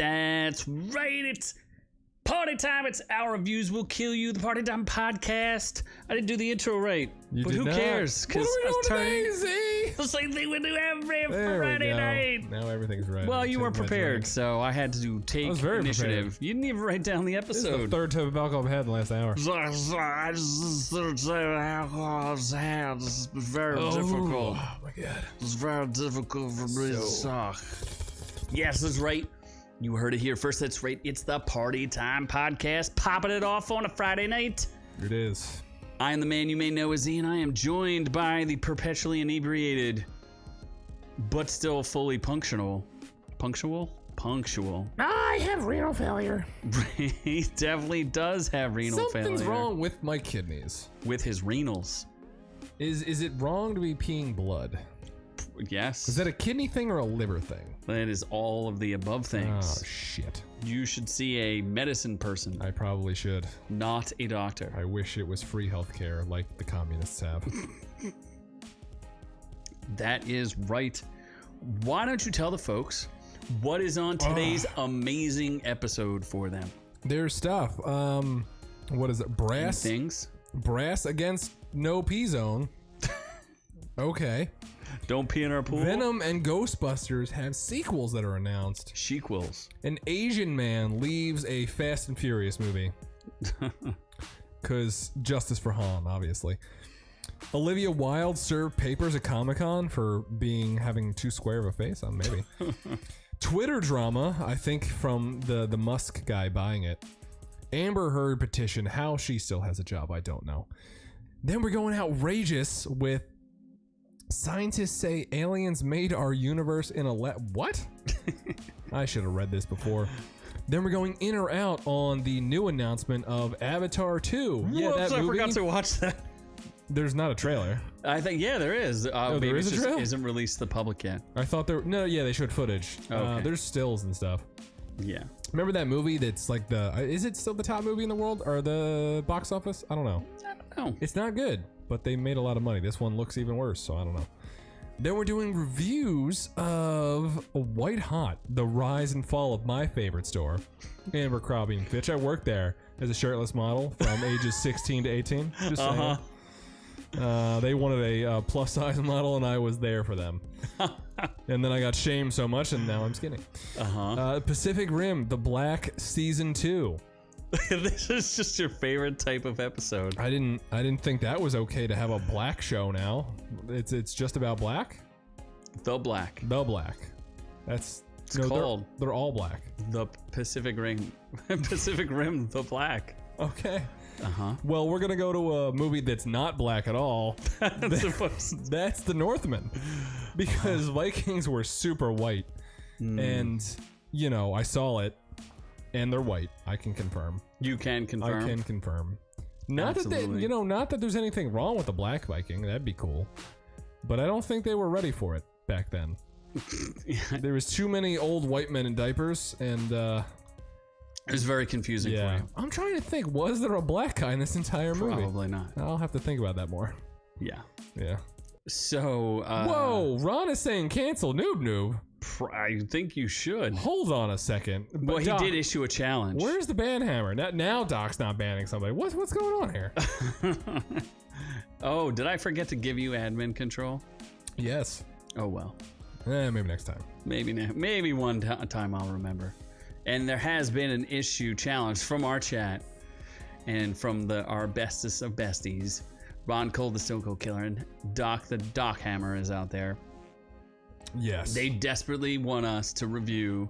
That's right. It's party time. It's Our Reviews Will Kill You, the Party Time podcast. I didn't do the intro right, but who cares? What are we doing today, Z? The same thing we do every Friday night. Now everything's right. Well, you weren't prepared, so I had to take initiative. Prepared. You didn't even write down the episode. This is the third type of alcohol I've had in the last hour. It's very difficult. Oh my god. It's very difficult for me to talk. Yes, that's right. You heard it here first. That's right. It's the Party Time podcast, popping it off on a Friday night. It is. I am the man you may know as Z, and I am joined by the perpetually inebriated, but still fully punctual. I have renal failure. He definitely does have renal failure. Something's wrong with my kidneys. With his renals. Is it wrong to be peeing blood? Yes. Is that a kidney thing or a liver thing? That is all of the above things. Oh, shit. You should see a medicine person, I probably should. not a doctor. I wish it was free healthcare like the communists have. That is right. Why don't you tell the folks what is on today's amazing episode for them? There's stuff. What is it? Brass? Things. Brass against no P zone. Okay. Don't pee in our pool. Venom and Ghostbusters have sequels that are announced. Shequels. An Asian man leaves a Fast and Furious movie. Because justice for Han, obviously. Olivia Wilde served papers at Comic-Con for having too square of a face. Maybe. Twitter drama, I think from the Musk guy buying it. Amber Heard petition. How she still has a job, I don't know. Then we're going outrageous with scientists say aliens made our universe in a what? I should have read this before. Then we're going in or out on the new announcement of Avatar 2. Yeah, that movie. I forgot to watch that. There's not a trailer. I think, yeah, there is. Maybe there is it a trailer? isn't released to the public yet. I thought they showed footage. Okay. There's stills and stuff. Yeah. Remember that movie that's like is it still the top movie in the world or the box office? I don't know. I don't know. It's not good, but they made a lot of money. This one looks even worse, so I don't know. Then we're doing reviews of White Hot, the rise and fall of my favorite store, ABERCROMBIE and FITCH. I worked there as a shirtless model from ages 16 to 18. Just saying. They wanted a plus size model, and I was there for them. And then I got shamed so much, and now I'm skinny. Pacific Rim, The Black Season 2. This is just your favorite type of episode. I didn't think that was okay to have a black show now. It's just about black? The Black. The Black. It's called. They're all black. The Pacific Rim. Pacific Rim, The Black. Okay. Well, we're gonna go to a movie that's not black at all. That's The Northman. Because Vikings were super white. And, I saw it. And they're white. I can confirm. You can confirm. I can confirm. Not that there's anything wrong with a black Viking. That'd be cool. But I don't think they were ready for it back then. There was too many old white men in diapers, and it was very confusing for you. I'm trying to think. Was there a black guy in this entire movie? Probably not. I'll have to think about that more. Yeah. Yeah. So. Whoa! Ron is saying cancel Noob. I think you should. Hold on a second. Well, he did issue a challenge. Where's the ban hammer? Now Doc's not banning somebody. What's going on here? Oh, did I forget to give you admin control? Yes. Oh, well. Maybe next time. Maybe one time I'll remember. And there has been an issue challenge from our chat and from our bestest of besties. Ron Cole, the Stone Cold Killer, and Doc, the Doc Hammer is out there. Yes. They desperately want us to review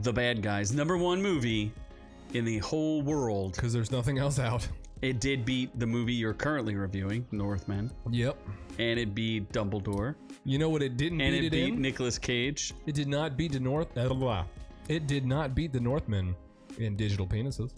The Bad Guys' #1 movie in the whole world. Because there's nothing else out. It did beat the movie you're currently reviewing, Northman. Yep. And it beat Dumbledore. You know what it didn't beat it in? And it beat Nicolas Cage. It did not beat It did not beat the Northman in digital penises.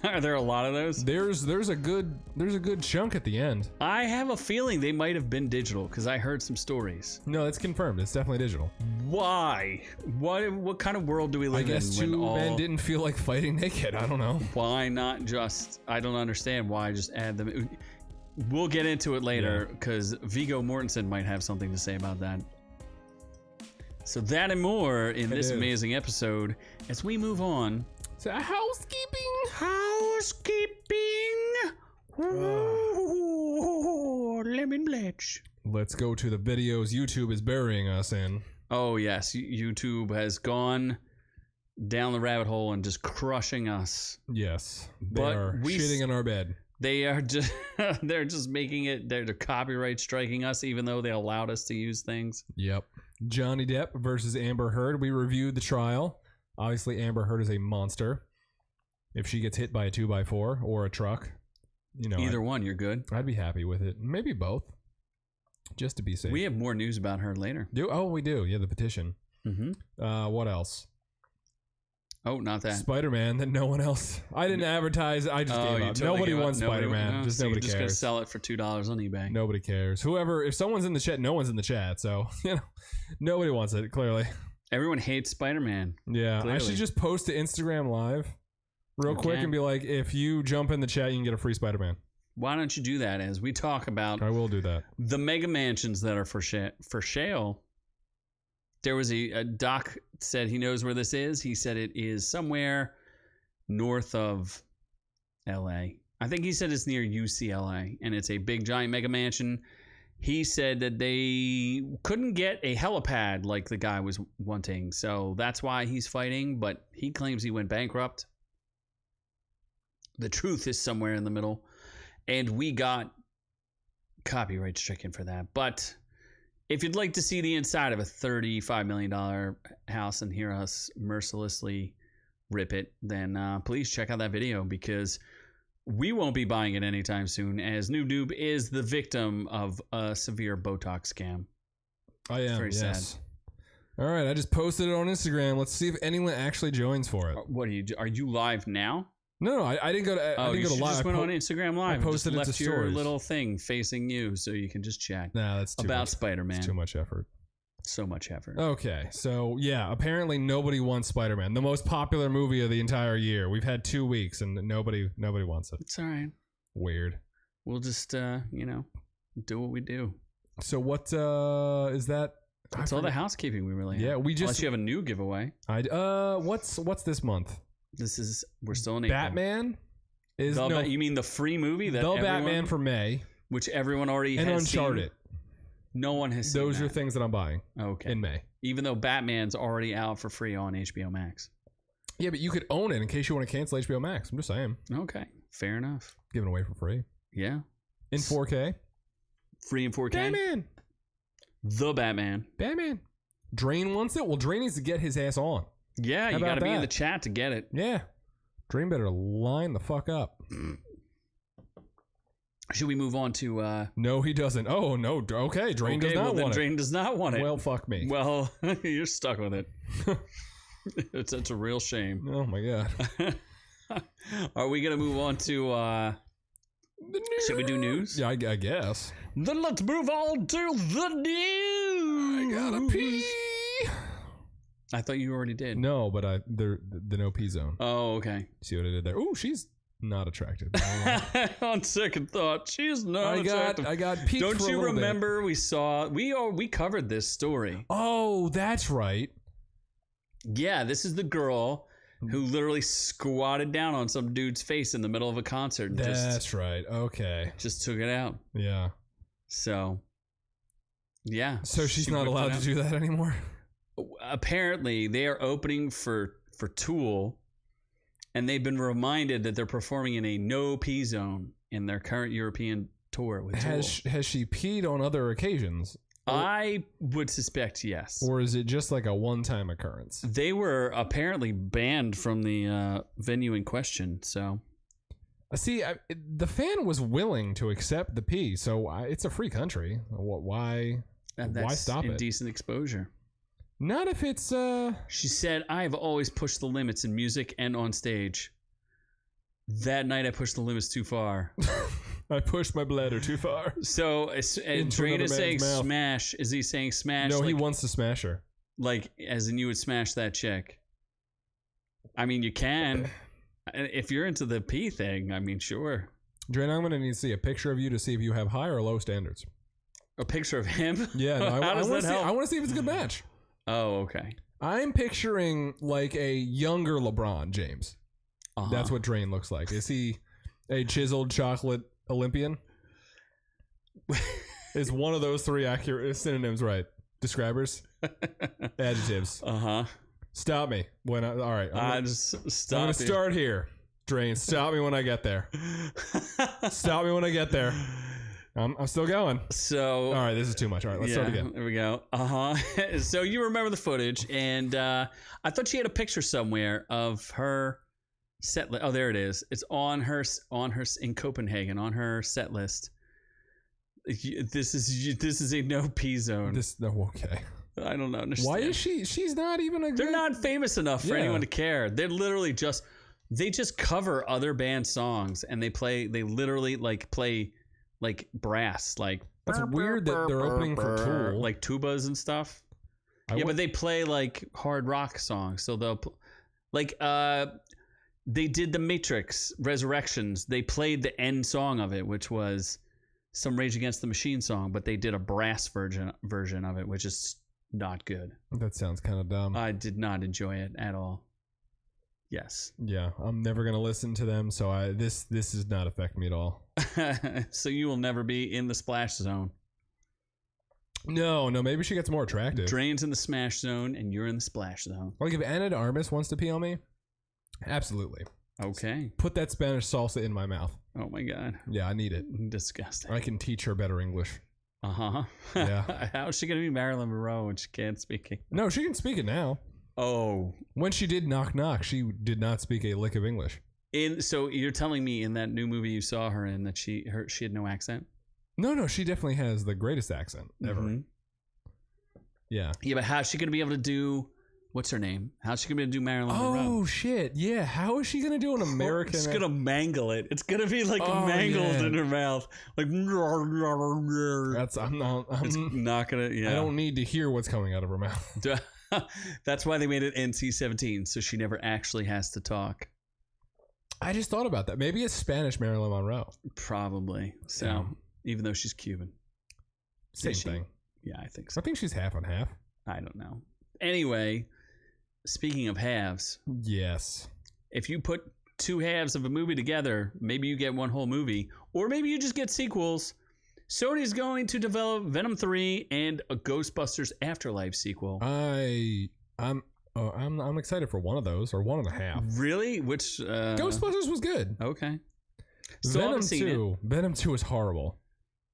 Are there a lot of those? There's a good chunk at the end. I have a feeling they might have been digital because I heard some stories. No, it's confirmed. It's definitely digital. Why? What kind of world do we live in? I guess two men didn't feel like fighting naked. I don't know. Why not just? I don't understand why just add them. We'll get into it later because Viggo Mortensen might have something to say about that. So that and more in this amazing episode as we move on. So housekeeping. Lemon Bletch. Let's go to the videos YouTube is burying us in. Oh, yes. YouTube has gone down the rabbit hole and just crushing us. Yes. They are shitting in our bed. They are just, they're just making it, they're copyright striking us even though they allowed us to use things. Yep. Johnny Depp versus Amber Heard. We reviewed the trial. Obviously, Amber Heard is a monster. If she gets hit by a 2x4 or a truck, you know. Either one, you're good. I'd be happy with it. Maybe both. Just to be safe. We have more news about her later. We do. Yeah, the petition. Mm-hmm. What else? Oh, not that. Spider-Man that no one else. I didn't advertise. I just gave up. Totally nobody wants Spider-Man. No, just so nobody cares. Just gonna sell it for $2 on eBay. Nobody cares. If someone's in the chat, no one's in the chat. So nobody wants it. Clearly, everyone hates Spider-Man. Yeah, clearly. I should just post to Instagram Live real quick and be like, if you jump in the chat, you can get a free Spider-Man. Why don't you do that as we talk about? I will do that. The mega mansions that are for sale. There was a doc said he knows where this is. He said it is somewhere north of LA. I think he said it's near UCLA, and it's a big giant mega mansion. He said that they couldn't get a helipad like the guy was wanting, so that's why he's fighting, but he claims he went bankrupt. The truth is somewhere in the middle, and we got copyright stricken for that, but if you'd like to see the inside of a $35 million house and hear us mercilessly rip it, then please check out that video because we won't be buying it anytime soon as Noob Noob is the victim of a severe Botox scam. I am, very yes. sad. All right, I just posted it on Instagram. Let's see if anyone actually joins for it. What are you live now? No, I didn't go to. I didn't go to live. Just went on Instagram Live. I posted and it just to left your stories. little thing facing you, so you can just chat. Nah, that's too about much. Spider-Man. It's too much effort. So much effort. Okay, so yeah, apparently nobody wants Spider-Man, the most popular movie of the entire year. We've had 2 weeks and nobody wants it. It's all right. Weird. We'll just do what we do. So what is that? That's all the housekeeping we really have. Yeah, we just. Unless you have a new giveaway. What's this month? We're still in April. Batman. You mean the free movie that Batman for May, which everyone already and has Uncharted. Seen? No one has seen those are things that I'm buying. Okay. In May, even though Batman's already out for free on HBO Max. Yeah, but you could own it in case you want to cancel HBO Max. I'm just saying. Okay, fair enough. Giving away for free. Yeah. In 4K. Free in 4K. Batman. The Batman. Drain wants it. Well, Drain needs to get his ass on. Yeah, you got to be in the chat to get it. Yeah. Drain better line the fuck up. Should we move on to... No, he doesn't. Oh, no. Okay, Drain does not want it. Drain does not want it. Well, fuck me. Well, you're stuck with it. It's a real shame. Oh, my God. Are we going to move on to... Should we do news? Yeah, I guess. Then let's move on to the news. I gotta pee. I thought you already did. No, but the no pee zone. Oh, okay. See what I did there? Ooh, she's not attractive. On second thought, she's not attractive. I got peeked. Don't you remember we covered this story? Oh, that's right. Yeah, this is the girl who literally squatted down on some dude's face in the middle of a concert. And that's right. Okay. Just took it out. Yeah. So, yeah. So she's not allowed to do that anymore? Apparently, they are opening for Tool, and they've been reminded that they're performing in a no-pee zone in their current European tour with Tool. Has she peed on other occasions? I would suspect yes. Or is it just like a one-time occurrence? They were apparently banned from the venue in question, so... See, the fan was willing to accept the pee, so it's a free country. Why stop it? Indecent exposure. Not if it's... She said, I have always pushed the limits in music and on stage. That night I pushed the limits too far. I pushed my bladder too far. So, Drain is saying smash. Is he saying smash? No, he wants to smash her. Like, as in you would smash that chick. I mean, you can. If you're into the pee thing, I mean, sure. Drain, I'm going to need to see a picture of you to see if you have high or low standards. A picture of him? Yeah, no, I want to see if it's a good match. Oh, okay. I'm picturing like a younger LeBron James. That's what Drain looks like. Is he a chiseled chocolate Olympian? Is one of those three accurate synonyms right? Describers? Adjectives. Stop me when all right. I'm gonna start here. Drain, stop me when I get there. Stop me when I get there. I'm still going. So, all right, this is too much. All right, let's start again. There we go. So you remember the footage, and I thought she had a picture somewhere of her set list. Oh, there it is. It's on her in Copenhagen on her set list. This is a no P zone. Okay. I don't understand. Why is she? She's not even a. They're not famous enough for anyone to care. They're literally just. They just cover other band songs, and they literally play like brass, like. That's weird that they're opening for Tool, like tubas and stuff. But they play like hard rock songs, so they'll they did the Matrix Resurrections. They played the end song of it, which was some Rage Against the Machine song, but they did a brass version of it, which is not good. That sounds kind of dumb. I did not enjoy it at all. Yes. Yeah, I'm never gonna listen to them, so this does not affect me at all. So you will never be in the splash zone. No, maybe she gets more attractive. Drain's in the smash zone, and you're in the splash zone. Like if Anna de Armas wants to pee on me, absolutely. Okay. Put that Spanish salsa in my mouth. Oh my God. Yeah, I need it. Disgusting. I can teach her better English. Yeah. How is she gonna be Marilyn Monroe when she can't speak English? No, she can speak it now. Oh. When she did Knock Knock, she did not speak a lick of English. So you're telling me in that new movie you saw her in that she had no accent? No, she definitely has the greatest accent ever. Mm-hmm. Yeah. Yeah, but how's she gonna be able to do? What's her name? How's she gonna be able to do Marilyn Monroe? Oh shit! Yeah, how is she gonna do an American? It's gonna mangle it. It's gonna be like mangled in her mouth, like. It's not gonna. Yeah. I don't need to hear what's coming out of her mouth. That's why they made it NC-17, so she never actually has to talk. I just thought about that. Maybe it's Spanish Marilyn Monroe. Probably. So, even though she's Cuban. Same thing. Yeah, I think so. I think she's half on half. I don't know. Anyway, speaking of halves. Yes. If you put two halves of a movie together, maybe you get one whole movie, or maybe you just get sequels. Sony's going to develop Venom 3 and a Ghostbusters Afterlife sequel. I'm excited for one of those, or one and a half. Really? Which Ghostbusters was good. Okay. Venom 2 is horrible.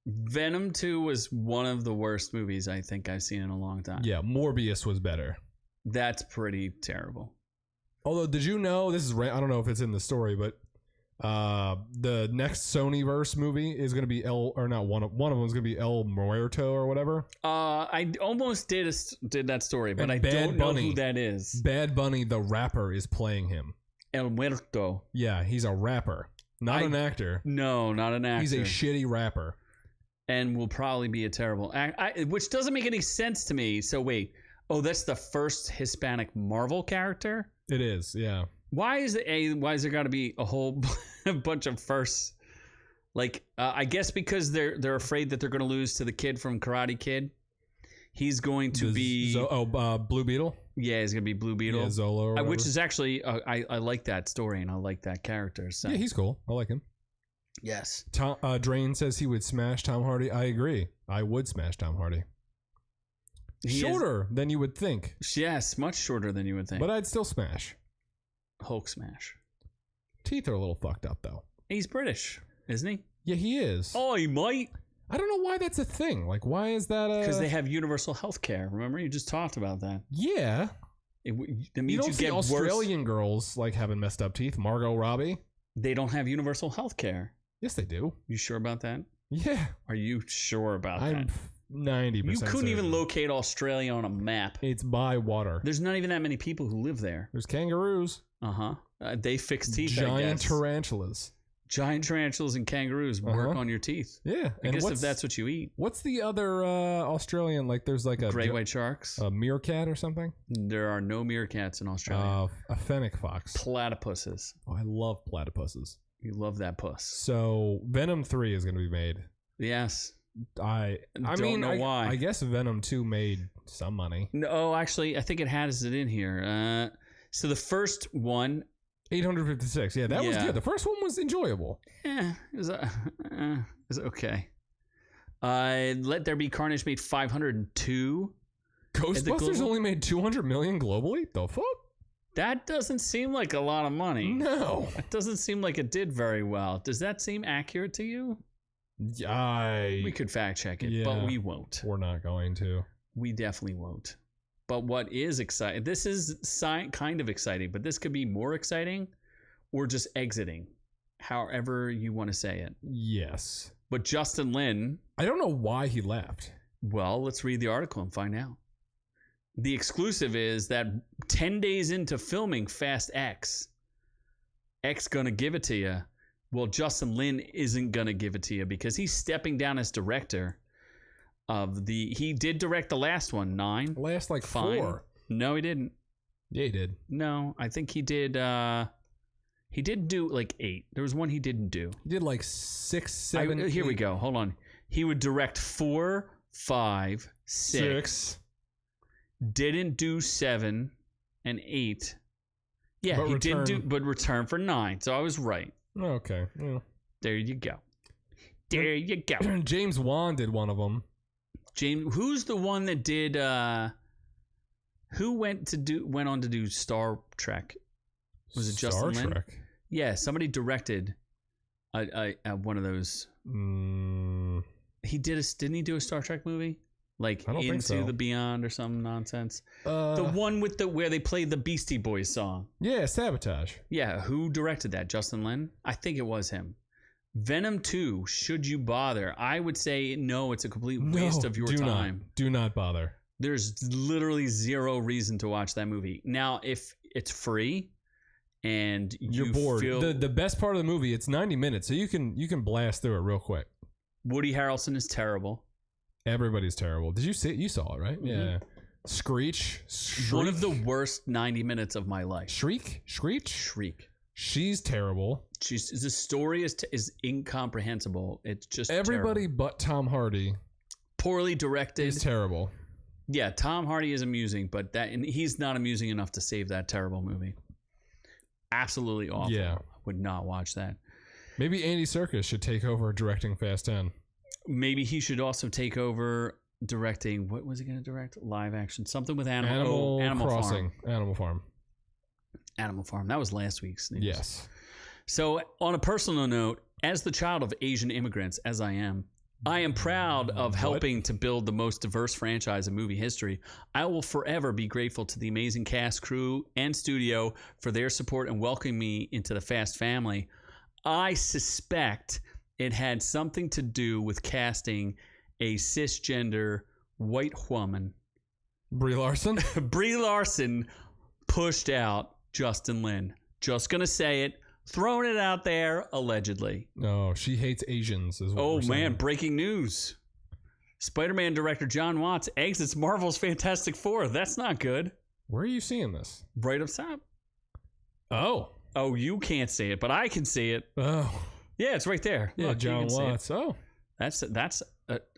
Venom 2 was one of the worst movies I think I've seen in a long time. Yeah, Morbius was better. That's pretty terrible. Although, did you know, I don't know if it's in the story, but the next Sonyverse movie is going to be one of them is going to be El Muerto or whatever. I almost did that story, but I don't know who that is. Bad Bunny, the rapper, is playing him. El Muerto. Yeah, he's a rapper, not an actor. No, not an actor. He's a shitty rapper. And will probably be a terrible act, which doesn't make any sense to me. So wait, that's the first Hispanic Marvel character? It is, yeah. Why is there got to be a whole bunch of firsts? Like, I guess because they're afraid that they're going to lose to the kid from Karate Kid. He's going to be Blue Beetle. Yeah, he's going to be Blue Beetle. Yeah, Zolo, or which is actually I like that story and I like that character. So. Yeah, he's cool. I like him. Yes. Drain says he would smash Tom Hardy. I agree. I would smash Tom Hardy. Shorter than you would think. Yes, much shorter than you would think. But I'd still smash. Hulk smash. Teeth are a little fucked up, though. He's British, isn't he? Yeah, he is. Oh, he might. I don't know why that's a thing. Like, why is that because they have universal health care. Remember? You just talked about that. Yeah. It means you don't see Australian girls, like, having messed up teeth. Margot Robbie. They don't have universal health care. Yes, they do. You sure about that? Yeah. Are you sure about that? I'm 90%. You couldn't even locate Australia on a map. It's by water. There's not even that many people who live there. There's kangaroos. They fix teeth. Giant tarantulas. Giant tarantulas and kangaroos work on your teeth. Yeah. I guess if that's what you eat. What's the other Australian? Like, there's like a great white sharks. A meerkat or something? There are no meerkats in Australia. A fennec fox. Platypuses. Oh, I love platypuses. You love that puss. So Venom 3 is going to be made. Yes. I don't know why. I guess Venom 2 made some money. No, actually, I think it has it in here. So the first one, 856. Yeah, that was Yeah. good. The first one was enjoyable. it was okay. Let There Be Carnage made 502. Ghostbusters global- only made 200 million globally? The fuck? That doesn't seem like a lot of money. No. It doesn't seem like it did very well. Does that seem accurate to you? We could fact check it, but we won't. We're not going to. We definitely won't. But what is exciting, this is kind of exciting, but this could be more exciting or just exiting, however you want to say it. Yes. But Justin Lin, I don't know why he left. well, let's read the article and find out. The exclusive is that 10 days into filming Fast X gonna give it to you. Well, Justin Lin isn't gonna give it to you because he's stepping down as director of he did direct the last one, 9. Last like Fine. 4. No, he didn't. Yeah, he did. No, I think he did do like 8. There was one he didn't do. He did like 6, 7. Here we go. Hold on. He would direct 4, 5, 6. Didn't do 7 and 8. Yeah, But he return- did do, but return for 9. So I was right. Okay. Well. There you go. There you go. James Wan did one of them. James, who's the one that did? Who went on to do Star Trek? Was it Justin Star Lin? Trek? Yeah, somebody directed one of those. He didn't he do a Star Trek movie? Like I don't think so. Into the Beyond or some nonsense. The The one with where they played the Beastie Boys song. Yeah, Sabotage. Yeah, who directed that? Justin Lin? I think it was him. Venom 2, should you bother? I would say no, it's a complete waste of your time. Do not bother. There's literally zero reason to watch that movie. Now, if it's free and You're bored. feel The best part of the movie, it's 90 minutes, so you can blast through it real quick. Woody Harrelson is terrible. Everybody's terrible. Did you see it? You saw it, right? Mm-hmm. Yeah. Screech. One of the worst 90 minutes of my life. Screech. Shriek. She's terrible. The story is incomprehensible. It's just Everybody terrible. but Tom Hardy Poorly directed. is terrible. Yeah, Tom Hardy is amusing, but he's not amusing enough to save that terrible movie. Absolutely awful. Yeah. I would not watch that. Maybe Andy Serkis should take over directing Fast 10. Maybe he should also take over directing. What was he going to direct? Live action. Something with Animal Crossing. Farm. Animal Farm. Animal Farm. That was last week's news. Yes. So, on a personal note, as the child of Asian immigrants, as I am proud of helping to build the most diverse franchise in movie history. I will forever be grateful to the amazing cast, crew, and studio for their support and welcoming me into the Fast family. I suspect it had something to do with casting a cisgender white woman. Brie Larson. Brie Larson pushed out Justin Lin. Just gonna say it. Throwing it out there, allegedly. No, she hates Asians as well. Oh, man, breaking news. Spider-Man director John Watts exits Marvel's Fantastic Four. That's not good. Where are you seeing this? Right up top. Oh. Oh, you can't see it, but I can see it. Oh. Yeah, it's right there. Yeah, Look, John you can see it. Watts. Oh. That's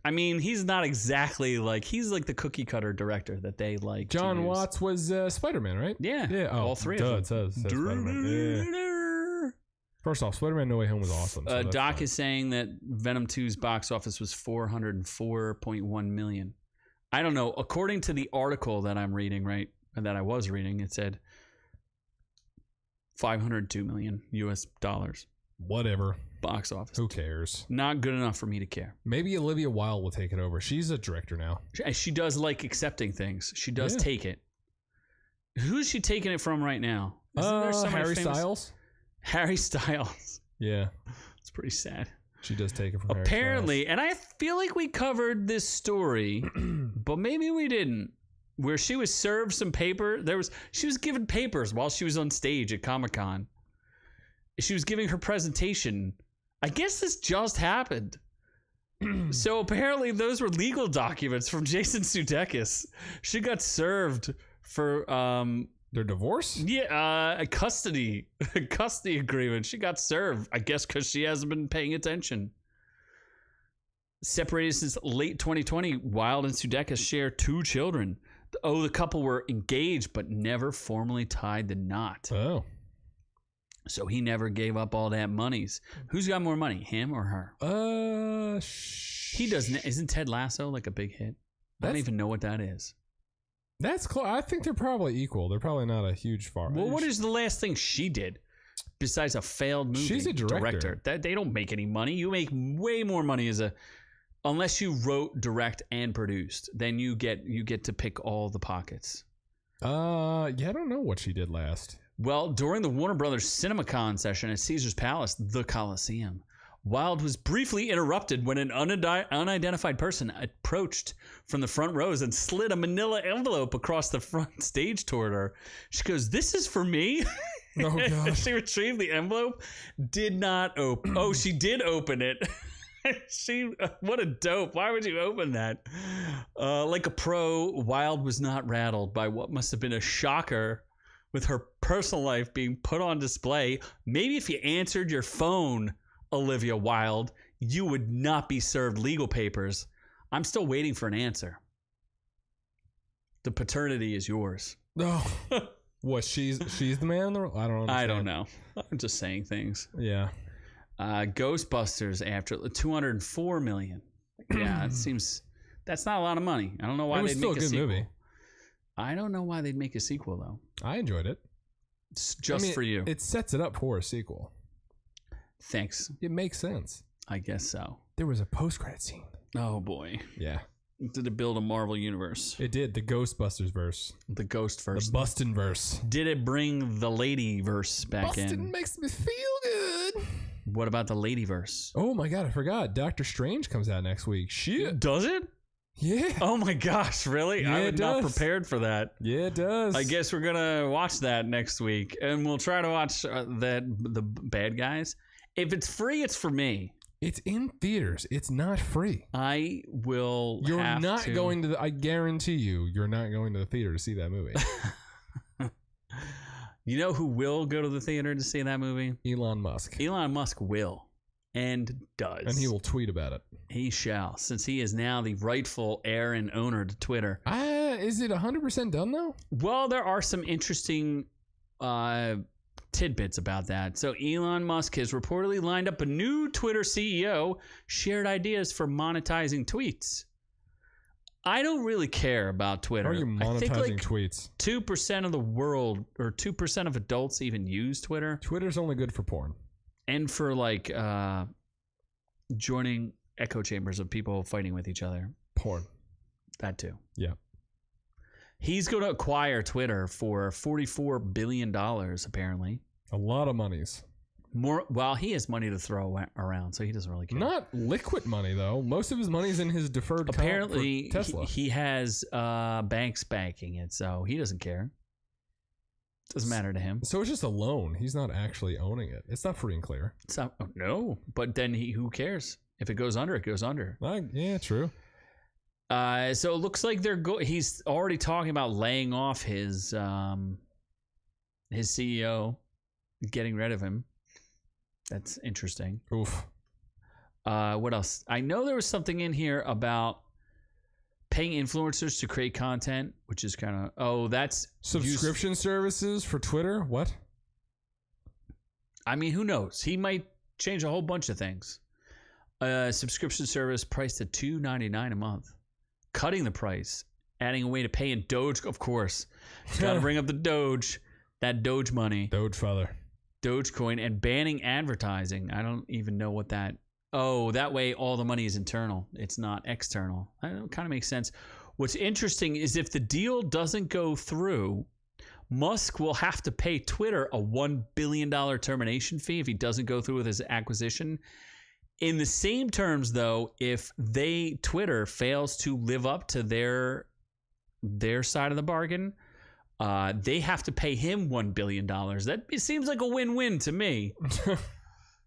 I mean, he's not exactly like, he's like the cookie cutter director that they like. John Watts was Spider-Man, right? Yeah. Yeah. Oh, all three duh, of it them. says Spider-Man. Yeah. First off, Spider-Man No Way Home was awesome. So Doc is saying that Venom 2's box office was $404.1 million. I don't know. According to the article that I'm reading, right, that I was reading, it said $502 million US dollars. Whatever. Box office. Who cares? Not good enough for me to care. Maybe Olivia Wilde will take it over. She's a director now. She does like accepting things. She does Yeah. take it. Who's she taking it from right now? Isn't there somebody Harry famous? Styles. Harry Styles. Yeah. It's pretty sad. She does take it from Apparently, and I feel like we covered this story, but maybe we didn't. Where she was served some paper. She was given papers while she was on stage at Comic-Con. She was giving her presentation. I guess this just happened. So apparently those were legal documents from Jason Sudeikis. She got served for their divorce? Yeah, a custody agreement. She got served, I guess, because she hasn't been paying attention. Separated since late 2020, Wilde and Sudeikis share 2 children. The couple were engaged but never formally tied the knot. Oh. So he never gave up all that monies. Who's got more money, him or her? He doesn't. Isn't Ted Lasso like a big hit? I don't even know what that is. That's close. I think they're probably equal. They're probably not a huge far. Well, what is the last thing she did besides a failed movie? She's a director. They don't make any money. You make way more money unless you wrote, direct, and produced. Then you get to pick all the pockets. Yeah, I don't know what she did last. Well, during the Warner Brothers CinemaCon session at Caesar's Palace, the Coliseum, Wilde was briefly interrupted when an unidentified person approached from the front rows and slid a manila envelope across the front stage toward her. She goes, "This is for me?" Oh, God. She retrieved the envelope, did not open. Oh, she did open it. What a dope. Why would you open that? Like a pro, Wilde was not rattled by what must have been a shocker with her personal life being put on display. Maybe if you answered your phone, Olivia Wilde, you would not be served legal papers. I'm still waiting for an answer. The paternity is yours. No. What, she's the man in the role? I don't understand. I don't know. I'm just saying things. Yeah. Ghostbusters after $204 million. Yeah, that's not a lot of money. I don't know why they'd make a sequel. Movie. I don't know why they'd make a sequel though. I enjoyed it. It's just for you. It sets it up for a sequel. Thanks. It makes sense. I guess so. There was a post-credit scene. Oh boy. Yeah. Did it build a Marvel universe? It did. The Ghostbusters verse. The Ghost verse. The Bustin' verse. Did it bring the Lady verse back in? Bustin' makes me feel good. What about the Lady verse? Oh my God, I forgot. Doctor Strange comes out next week. Shit. Does it? Yeah. Oh my gosh, really? Yeah, I was not prepared for that. Yeah, it does. I guess we're gonna watch that next week, and we'll try to watch the Bad Guys. If it's free, it's for me. It's in theaters. It's not free. I will. You're not going to. I guarantee you're not going to the theater to see that movie. You know who will go to the theater to see that movie? Elon Musk. Elon Musk will. And does. And he will tweet about it. He shall, since he is now the rightful heir and owner to Twitter. Is it 100% done, though? Well, there are some interesting tidbits about that. So Elon Musk has reportedly lined up a new Twitter CEO, shared ideas for monetizing tweets. I don't really care about Twitter. How are you monetizing tweets? 2% of the world, or 2% of adults even use Twitter. Twitter's only good for porn. And for joining echo chambers of people fighting with each other. Porn. That too. Yeah. He's going to acquire Twitter for $44 billion, apparently. A lot of monies. More. Well, he has money to throw around, so he doesn't really care. Not liquid money, though. Most of his money's in his deferred apparently, comp for Tesla. He has banks backing it, so he doesn't care. Doesn't matter to him. So it's just a loan. He's not actually owning it. It's not free and clear. It's not, no, but then who cares? If it goes under, it goes under. Yeah, true. So it looks like he's already talking about laying off his CEO, getting rid of him. That's interesting. Oof. What else? I know there was something in here about paying influencers to create content, which is kind of that's subscription services for Twitter. What? I mean, who knows? He might change a whole bunch of things. Subscription service priced at $2.99 a month, cutting the price, adding a way to pay in Doge. Of course, got to bring up the Doge, that Doge money, Doge father, Dogecoin, and banning advertising. I don't even know what that. Oh, that way all the money is internal. It's not external. That kind of makes sense. What's interesting is if the deal doesn't go through, Musk will have to pay Twitter a $1 billion termination fee if he doesn't go through with his acquisition. In the same terms, though, if Twitter fails to live up to their side of the bargain, they have to pay him $1 billion. It seems like a win-win to me.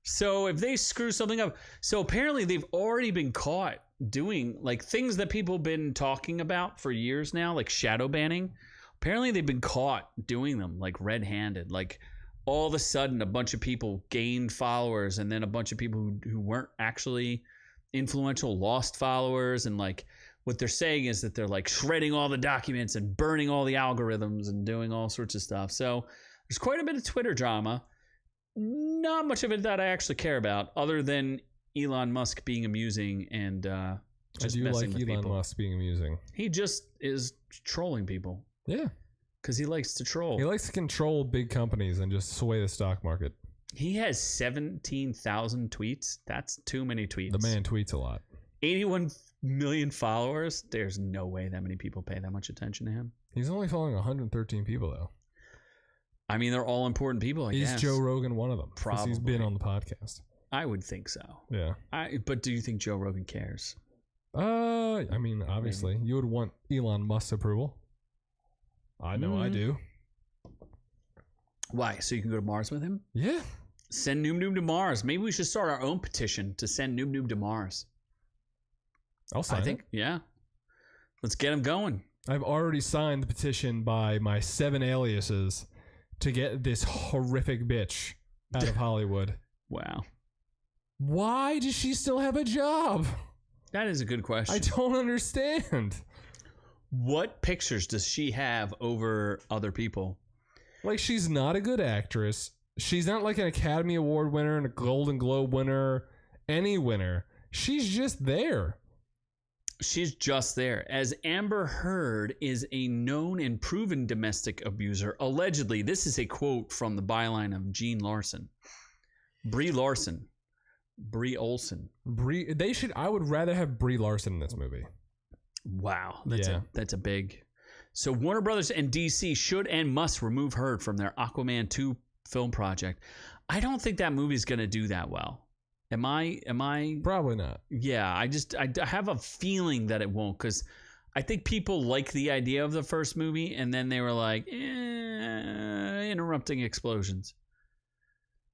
So if they screw something up, so apparently they've already been caught doing like things that people have been talking about for years now, like shadow banning. Apparently they've been caught doing them like red-handed. Like all of a sudden a bunch of people gained followers and then a bunch of people who weren't actually influential lost followers, and like what they're saying is that they're like shredding all the documents and burning all the algorithms and doing all sorts of stuff. So there's quite a bit of Twitter drama. Not much of it that I actually care about, other than Elon Musk being amusing and just I do messing like with Elon people. Musk being amusing. He just is trolling people Yeah. because he likes to troll. He likes to control big companies and just sway the stock market. He has 17,000 tweets. That's too many tweets. The man tweets a lot. 81 million followers. There's no way that many people pay that much attention to him. He's only following 113 people, though. I mean, they're all important people, I guess. Is Joe Rogan one of them? 'Cause Probably. he's been on the podcast. I would think so. Yeah. But do you think Joe Rogan cares? I mean, obviously, you would want Elon Musk's approval. I know I do. Why? So you can go to Mars with him? Yeah. Send Noob Noob to Mars. Maybe we should start our own petition to send Noob Noob to Mars. I'll sign it. Yeah. Let's get him going. I've already signed the petition by my 7 aliases to get this horrific bitch out of Hollywood. Wow. Why does she still have a job? That is a good question. I don't understand. What pictures does she have over other people? Like, she's not a good actress. She's not like an Academy Award winner and a Golden Globe winner, any winner. She's just there. She's just there. As Amber Heard is a known and proven domestic abuser, allegedly, this is a quote from the byline of Jean Larson. Brie Olson. I would rather have Brie Larson in this movie. Wow. That's a big. So Warner Brothers and DC should and must remove Heard from their Aquaman 2 film project. I don't think that movie's going to do that well. Am I? Probably not. Yeah, I have a feeling that it won't, because I think people like the idea of the first movie, and then they were like, interrupting explosions.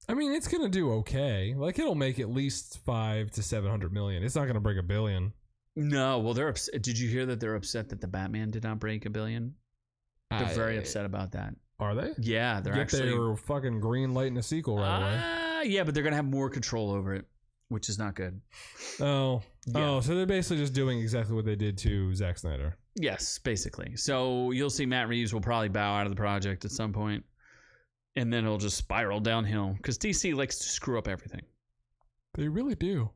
I mean, it's gonna do okay. Like, it'll make at least 500 to 700 million. It's not gonna break $1 billion. No, well, they're upset. Did you hear that they're upset that the Batman did not break $1 billion? They're very upset about that. Are they? Yeah, they're Get their fucking green light in a sequel right away. Yeah, but they're gonna have more control over it, which is not good. Oh, so they're basically just doing exactly what they did to Zack Snyder. Yes, basically. So you'll see Matt Reeves will probably bow out of the project at some point, and then it'll just spiral downhill because DC likes to screw up everything. They really do.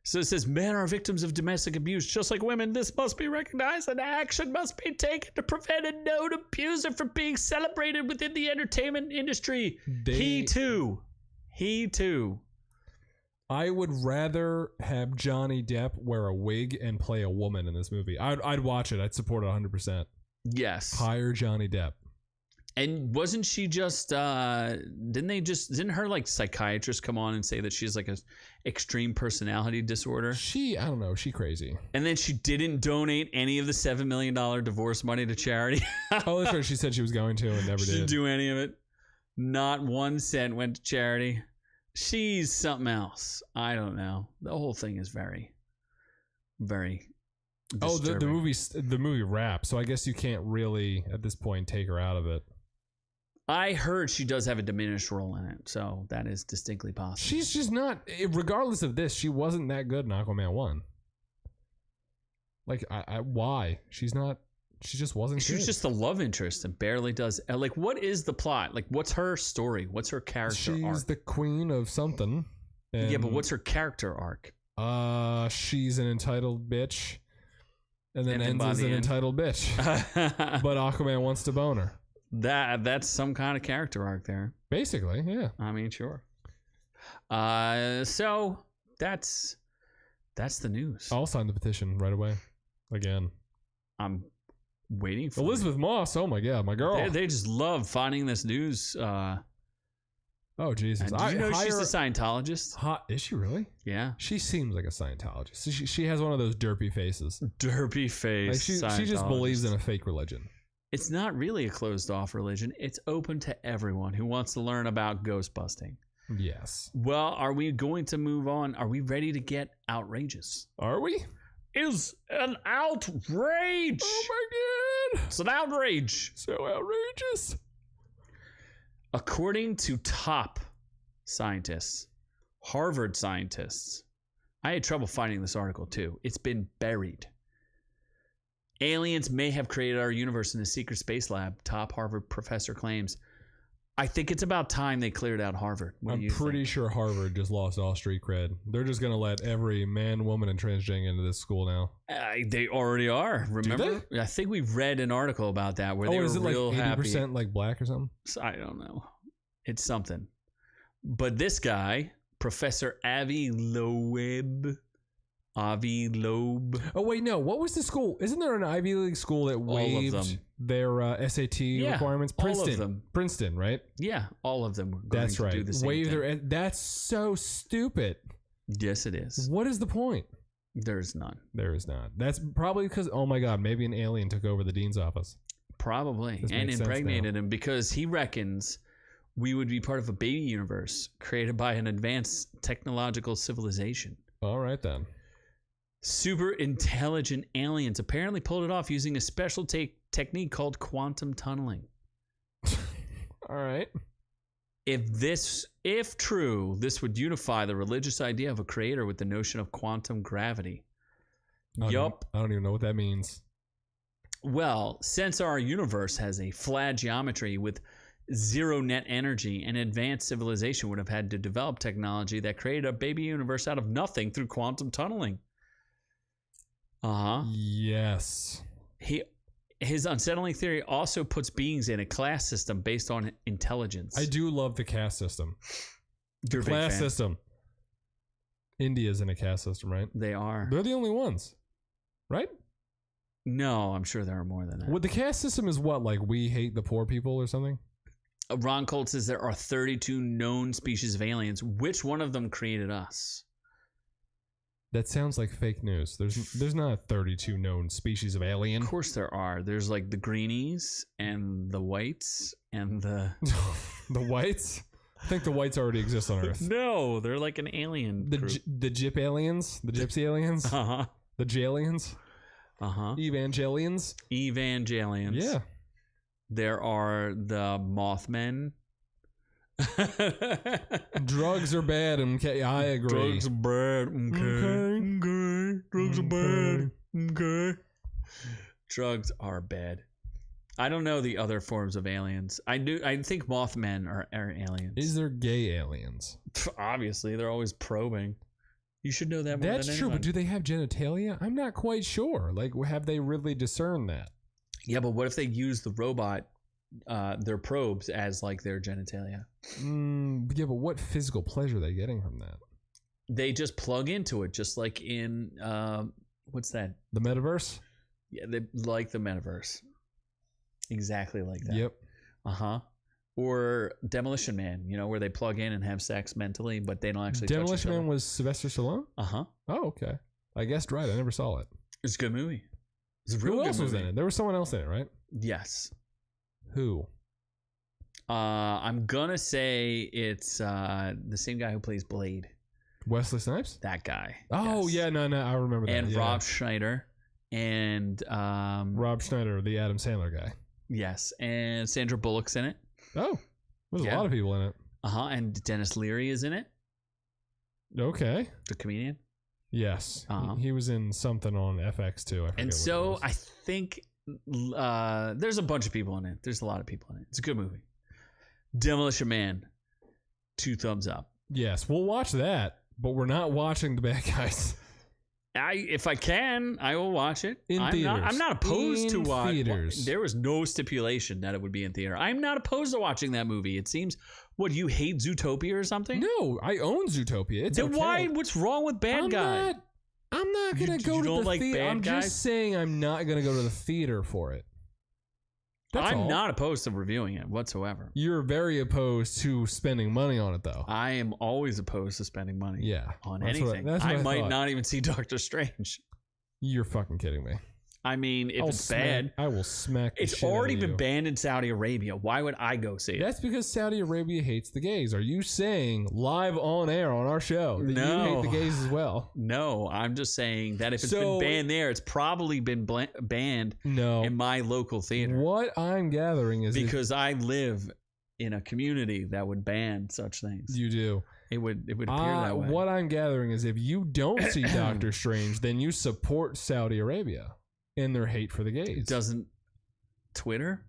So it says, men are victims of domestic abuse just like women. This must be recognized and action must be taken to prevent a known abuser from being celebrated within the entertainment industry. He too. I would rather have Johnny Depp wear a wig and play a woman in this movie. I'd watch it. I'd support it 100%. Yes. Hire Johnny Depp. And wasn't she just didn't her like psychiatrist come on and say that she's like a extreme personality disorder? I don't know, she crazy. And then she didn't donate any of the $7 million divorce money to charity. Oh, that's right. She said she was going to and never She did. didn't do any of it. Not 1 cent went to charity. She's something else. I don't know. The whole thing is very, very disturbing. The movie wraps, so I guess you can't really at this point take her out of it. I heard she does have a diminished role in it, so that is distinctly possible. She's just not, regardless of this, she wasn't that good in Aquaman 1. Like, why? She just wasn't She good. was just a love interest and barely does. Like, what is the plot? Like, what's her story? What's her character arc? She's the queen of something. Yeah, but what's her character arc? She's an entitled bitch. And then ends as an end. entitled bitch. But Aquaman wants to bone her. That's some kind of character arc there. Basically, yeah. I mean, sure. So that's the news. I'll sign the petition right away. Again. I'm waiting for Elizabeth Moss. Oh my god, my girl. They just love finding this news. Oh Jesus! Did you know she's a Scientologist? Is she really? Yeah. She seems like a Scientologist. She has one of those derpy faces. Derpy face. Like she just believes in a fake religion. It's not really a closed-off religion. It's open to everyone who wants to learn about ghost busting. Yes. Well, are we going to move on? Are we ready to get outrageous? Are we? Is an outrage. Oh my god! It's an outrage. So outrageous. According to top scientists, Harvard scientists, I had trouble finding this article too. It's been buried. Aliens may have created our universe in a secret space lab, top Harvard professor claims. I think it's about time they cleared out Harvard. I'm pretty sure Harvard just lost all street cred. They're just going to let every man, woman, and transgender into this school now. They already are. Remember? I think we've read an article about that where they were real happy. Is it like 80% like black or something? I don't know. It's something. But this guy, Professor Avi Loeb. Oh, wait, no. What was the school? Isn't there an Ivy League school that waived their SAT requirements? Princeton. All of them. Princeton, right? Yeah, all of them were going to do the same thing. That's so stupid. Yes, it is. What is the point? There is none. There is not. That's probably because, oh my God, maybe an alien took over the dean's office. Probably. And impregnated him because he reckons we would be part of a baby universe created by an advanced technological civilization. All right, then. Super intelligent aliens apparently pulled it off using a special technique called quantum tunneling. All right. If true, this would unify the religious idea of a creator with the notion of quantum gravity. Yup. I don't even know what that means. Well, since our universe has a flat geometry with zero net energy, an advanced civilization would have had to develop technology that created a baby universe out of nothing through quantum tunneling. Yes. His unsettling theory also puts beings in a class system based on intelligence. I do love the caste system. The class system. India's in a caste system, right? They are. They're the only ones, right? No, I'm sure there are more than that. Well, the caste system is what? Like we hate the poor people or something? Ron Colt says there are 32 known species of aliens. Which one of them created us? That sounds like fake news. There's not 32 known species of alien. Of course there are. There's like the greenies and the whites and the... The whites? I think the whites already exist on Earth. No, they're like an alien group. The Gyp aliens? The Gypsy aliens? Uh-huh. The Jaliens? Uh-huh. Evangelians? Evangelians. Yeah. There are the Mothmen. Drugs are bad. Okay, I agree. Drugs are bad. Okay. Drugs are bad. Okay. Drugs are bad. I don't know the other forms of aliens. I think Mothmen are aliens. Is there gay aliens? Obviously, they're always probing. You should know that more than anyone. That's true, but do they have genitalia? I'm not quite sure. Like, have they really discerned that? Yeah, but what if they use the robot, their probes, as like their genitalia? Yeah, but what physical pleasure are they getting from that? They just plug into it, just like in what's that? The metaverse? Yeah, they like the metaverse. Exactly like that. Yep. Uh-huh. Or Demolition Man, you know, where they plug in and have sex mentally, but they don't actually touch each other. Demolition Man was Sylvester Stallone? Uh-huh. Oh, okay. I guessed right. I never saw it. It's a good movie. It's a real good movie. Who else was in it? There was someone else in it, right? Yes. Who? I'm gonna say it's the same guy who plays Blade. Wesley Snipes? That guy. Oh, yes. Yeah, no, I remember that. And Rob Schneider. And Rob Schneider, the Adam Sandler guy. Yes, and Sandra Bullock's in it. Oh, there's a lot of people in it. Uh-huh, and Dennis Leary is in it. Okay. The comedian? Yes. Uh-huh. He was in something on FX too. And so I think there's a bunch of people in it. There's a lot of people in it. It's a good movie. Demolition Man, 2 thumbs up. Yes, we'll watch that, but we're not watching the bad guys. If I can, I will watch it. In theaters. I'm not opposed to watching. There was no stipulation that it would be in theater. I'm not opposed to watching that movie. It seems, what, you hate Zootopia or something? No, I own Zootopia. It's then okay. Why? What's wrong with Bad Guy? I'm not gonna go to the theater. I'm just saying I'm not gonna go to the theater for it. I'm not opposed to reviewing it whatsoever. You're very opposed to spending money on it, though. I am always opposed to spending money on anything. I might not even see Doctor Strange. You're fucking kidding me. I mean, if it's bad, I will smack the shit out of you. It's already been banned in Saudi Arabia. Why would I go see it? That's because Saudi Arabia hates the gays. Are you saying live on air on our show that you hate the gays as well? No, I'm just saying that if it's been banned there, it's probably been banned in my local theater. What I'm gathering is... Because I live in a community that would ban such things. You do. It would appear that way. What I'm gathering is if you don't see Doctor Strange, then you support Saudi Arabia in their hate for the gays. Doesn't Twitter?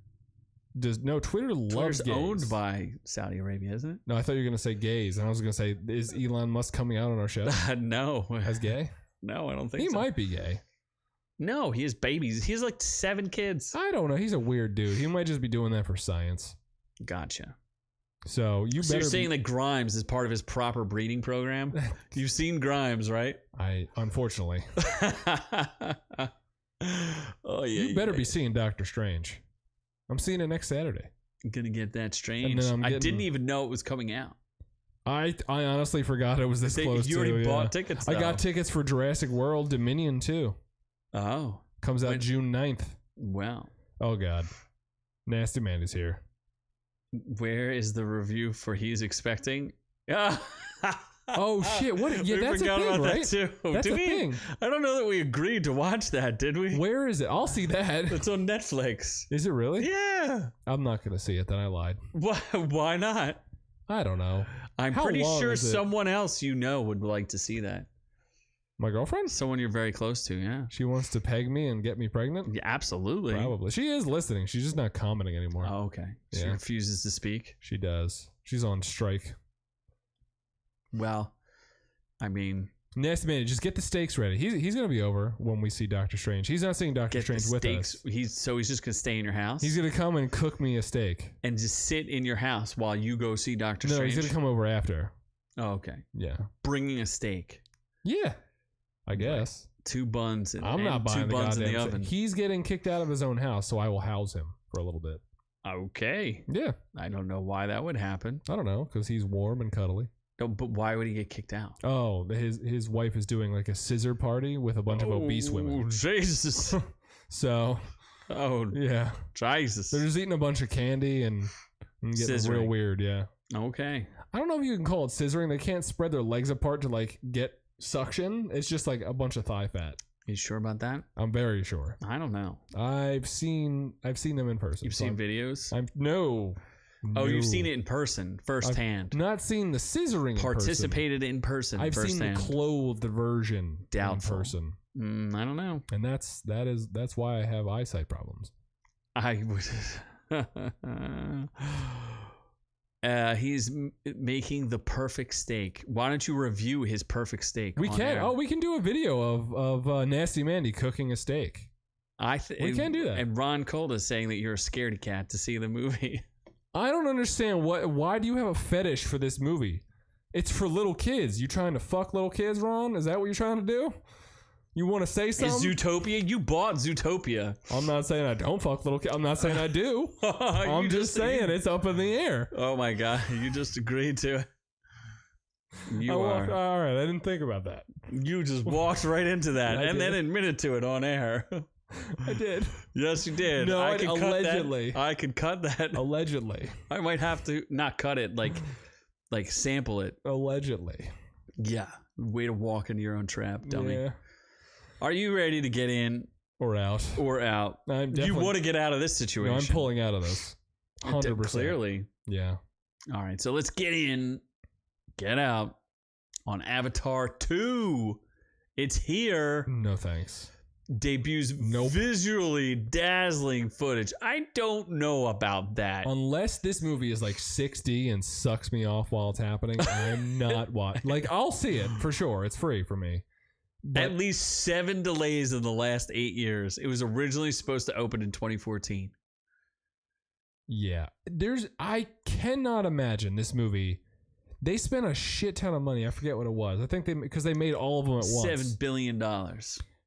No, Twitter loves Twitter's gays. owned by Saudi Arabia, isn't it? No, I thought you were going to say gays. And I was going to say, is Elon Musk coming out on our show No. as gay? No, I don't think so. He might be gay. No, he has babies. He has like 7 kids. I don't know. He's a weird dude. He might just be doing that for science. Gotcha. So you're saying that Grimes is part of his proper breeding program? You've seen Grimes, right? Unfortunately. Oh yeah. You better be seeing Doctor Strange. I'm seeing it next Saturday. I'm gonna get that Strange. I didn't even know it was coming out. I honestly forgot it was this close. You already bought tickets, though. I got tickets for Jurassic World Dominion too. Oh. Comes out June 9th. Wow. Oh God. Nasty Man is here. Where is the review for He's Expecting? Oh shit! What? Yeah, that's a thing, right? That too. That's a thing. I don't know that we agreed to watch that, did we? Where is it? I'll see that. It's on Netflix. Is it really? Yeah. I'm not gonna see it. Then I lied. Why not? I don't know. I'm pretty sure someone else would like to see that. My girlfriend? Someone you're very close to, yeah. She wants to peg me and get me pregnant? Yeah, absolutely. Probably. She is listening. She's just not commenting anymore. Oh, okay. She refuses to speak? She does. She's on strike. Well, I mean... Nasty Man, just get the steaks ready. He's going to be over when we see Doctor Strange. He's not seeing Doctor Strange with us. He's just going to stay in your house? He's going to come and cook me a steak. And just sit in your house while you go see Doctor Strange? No, he's going to come over after. Oh, okay. Yeah. Bringing a steak. Yeah. I guess. 2 buns I'm not buying 2 buns in the oven. He's getting kicked out of his own house, so I will house him for a little bit. Okay. Yeah. I don't know why that would happen. I don't know, because he's warm and cuddly. No, but why would he get kicked out? Oh, his wife is doing like a scissor party with a bunch of obese women. Oh, Jesus. So. Oh. Yeah. Jesus. They're just eating a bunch of candy and getting real weird, yeah. Okay. I don't know if you can call it scissoring. They can't spread their legs apart to like get suction. It's just like a bunch of thigh fat. You sure about that? I'm very sure. I don't know. I've seen them in person. You've seen videos? No. Oh, you've seen it in person, firsthand. I've not seen the scissoring. Participated in person. I've seen the clothed version Doubtful. in person. I don't know. And that's why I have eyesight problems. I would. He's making the perfect steak. Why don't you review his perfect steak? We can. Air? Oh, we can do a video of Nasty Mandy cooking a steak. We can do that. And Ron Cole is saying that you're a scaredy cat to see the movie. I don't understand why do you have a fetish for this movie? It's for little kids. You trying to fuck little kids, Ron? Is that what you're trying to do? You want to say something? Is Zootopia? You bought Zootopia. I'm not saying I don't fuck little kids. I'm not saying I do. I'm just saying it's up in the air. Oh my God. You just agreed to it. All right. I didn't think about that. You just walked right into that and then admitted to it on air. I did. Yes, you did. No, I could allegedly. Cut that. I could cut that. Allegedly. I might have to not cut it, like sample it. Allegedly. Yeah. Way to walk into your own trap, dummy. Yeah. Are you ready to get in or out? You want to get out of this situation. No, I'm pulling out of this. 100%. Clearly. Yeah. All right. So let's get in, get out on Avatar 2. It's here. No thanks. Debuts visually dazzling footage. I don't know about that. Unless this movie is like 6D and sucks me off while it's happening, I'm not watching. Like, I'll see it for sure. It's free for me. But at least 7 delays in the last 8 years. It was originally supposed to open in 2014. Yeah. I cannot imagine this movie. They spent a shit ton of money. I forget what it was. I think because they made all of them at once. $7 billion.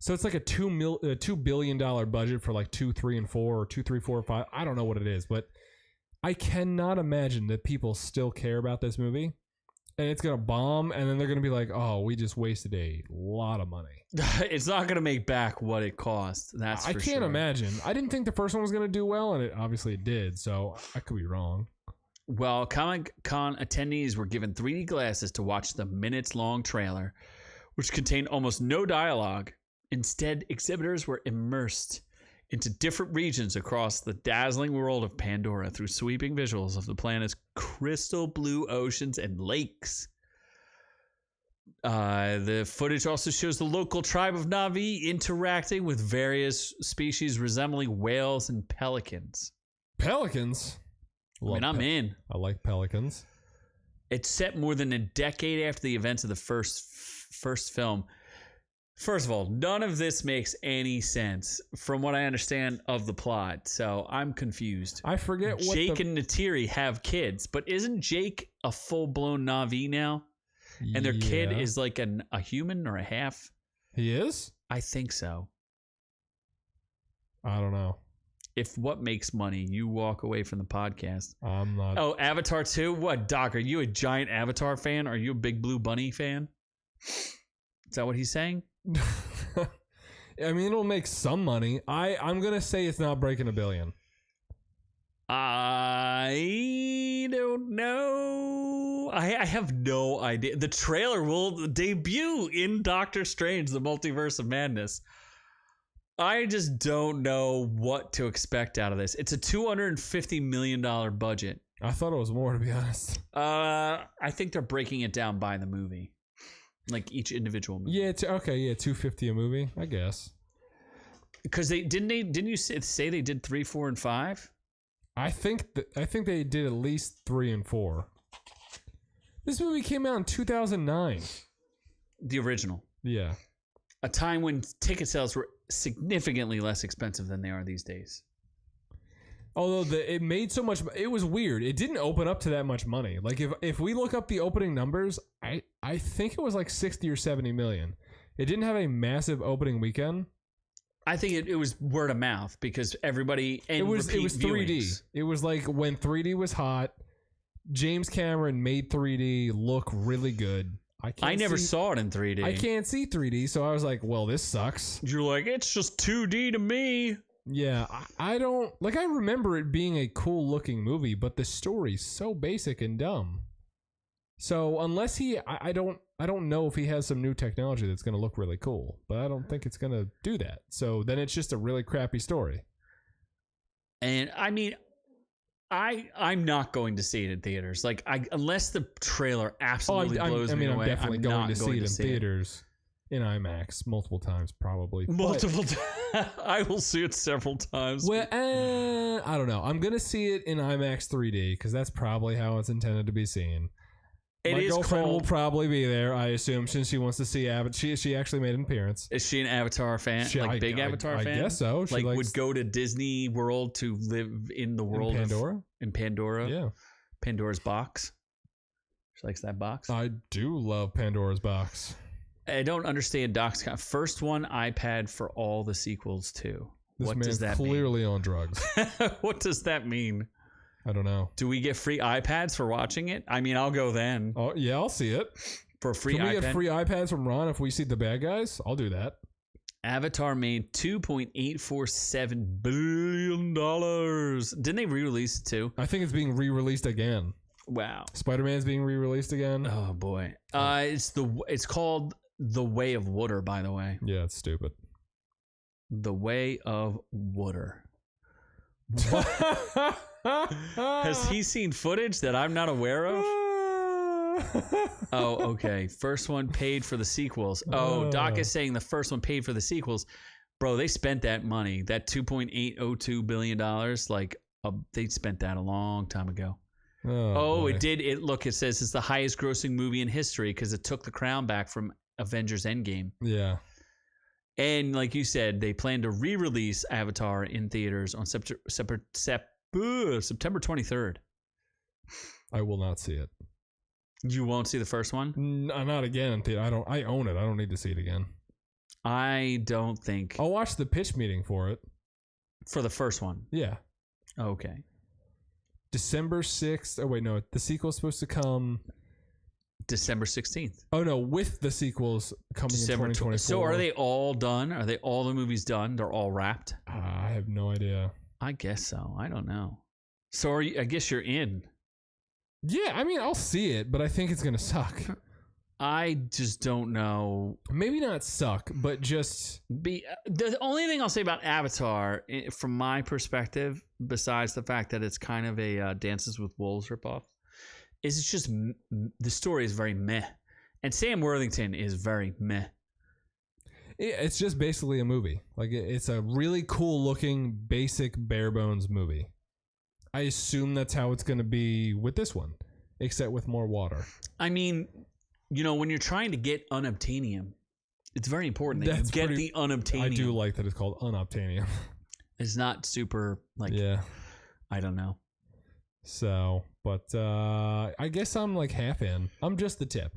So it's like a $2 billion budget for like 2, 3, and 4, or 2, 3, 4, 5. I don't know what it is, but I cannot imagine that people still care about this movie. And it's going to bomb, and then they're going to be like, oh, we just wasted a lot of money. It's not going to make back what it cost. That's for sure. I can't imagine. I didn't think the first one was going to do well, and obviously it did, so I could be wrong. Well, Comic-Con attendees were given 3D glasses to watch the minutes-long trailer, which contained almost no dialogue. Instead, exhibitors were immersed into different regions across the dazzling world of Pandora through sweeping visuals of the planet's crystal blue oceans and lakes. The footage also shows the local tribe of Na'vi interacting with various species resembling whales and pelicans. Pelicans? I'm in. I like pelicans. It's set more than a decade after the events of the first film. First of all, none of this makes any sense from what I understand of the plot, so I'm confused. I forget what Jake and Natiri have kids, but isn't Jake a full-blown Na'vi now? And their kid is like a human or a half? He is? I think so. I don't know. If what makes money, you walk away from the podcast. I'm not. Oh, Avatar 2? What, Doc, are you a giant Avatar fan? Are you a Big Blue Bunny fan? Is that what he's saying? I mean, it'll make some money. I'm going to say it's not breaking $1 billion. I don't know. I have no idea. The trailer will debut in Doctor Strange, the Multiverse of Madness. I just don't know what to expect out of this. It's a $250 million budget. I thought it was more, to be honest. I think they're breaking it down by the movie. Like each individual movie. Yeah, $250 a movie, I guess. Because didn't you say they did 3, 4, and 5? I think they did at least 3 and 4. This movie came out in 2009. The original. Yeah. A time when ticket sales were significantly less expensive than they are these days. Although it made so much, it was weird. It didn't open up to that much money. Like if we look up the opening numbers, I think it was like 60 or 70 million. It didn't have a massive opening weekend. I think it was word of mouth because everybody and it was 3D. Viewings. It was like when 3D was hot. James Cameron made 3D look really good. I never saw it in 3D. I can't see 3D, so I was like, well, this sucks. You're like, it's just 2D to me. Yeah, I don't like. I remember it being a cool looking movie, but the story's so basic and dumb. So unless I don't know if he has some new technology that's going to look really cool, but I don't think it's going to do that. So then it's just a really crappy story. And I mean, I'm not going to see it in theaters. Like unless the trailer absolutely blows me away. I'm definitely going to see it in theaters. In IMAX multiple times, probably. Multiple times. I will see it several times. Well, I don't know. I'm going to see it in IMAX 3D because that's probably how it's intended to be seen. My girlfriend will probably be there, I assume, since she wants to see Avatar. She actually made an appearance. Is she an Avatar fan? Big Avatar fan? I guess so. She would go to Disney World to live in the world in Pandora? In Pandora? Yeah. Pandora's box. She likes that box. I do love Pandora's box. I don't understand Doc's first one iPad for all the sequels too. What does that mean? Clearly on drugs. What does that mean? I don't know. Do we get free iPads for watching it? I mean, I'll go then. Oh yeah, I'll see it for a free. Can we get free iPads from Ron if we see the bad guys? I'll do that. Avatar made $2.847 billion. Didn't they re-release it too? I think it's being re-released again. Wow. Spider-Man's being re-released again. Oh boy. It's called The Way of Water, by the way. Yeah, it's stupid. The Way of Water. Has he seen footage that I'm not aware of? Oh, okay. First one paid for the sequels. Oh, Doc is saying the first one paid for the sequels. Bro, they spent that money. That $2.802 billion. They spent that a long time ago. It did. It says it's the highest grossing movie in history because it took the crown back from Avengers Endgame. Yeah. And like you said, they plan to re-release Avatar in theaters on September 23rd. I will not see it. You won't see the first one? Not again in theater. I own it. I don't need to see it again. I don't think. I'll watch the pitch meeting for it. For the first one? Yeah. Okay. December 6th. Oh, wait, no. The sequel's supposed to come December 16th. Oh, no. With the sequels coming December in 2024. So are they all done? Are they all the movies done? They're all wrapped? I have no idea. I guess so. I don't know. So I guess you're in. Yeah, I mean, I'll see it, but I think it's going to suck. I just don't know. Maybe not suck, but just The only thing I'll say about Avatar, from my perspective, besides the fact that it's kind of a Dances with Wolves ripoff, is it's just the story is very meh, and Sam Worthington is very meh. it's just basically a movie. Like it's a really cool looking, basic, bare bones movie. I assume that's how it's going to be with this one, except with more water. I mean, you know, when you're trying to get unobtainium, it's very important that you get the unobtainium. I do like that it's called unobtainium. It's not super, like, I don't know. So, but I guess I'm like half in. I'm just the tip.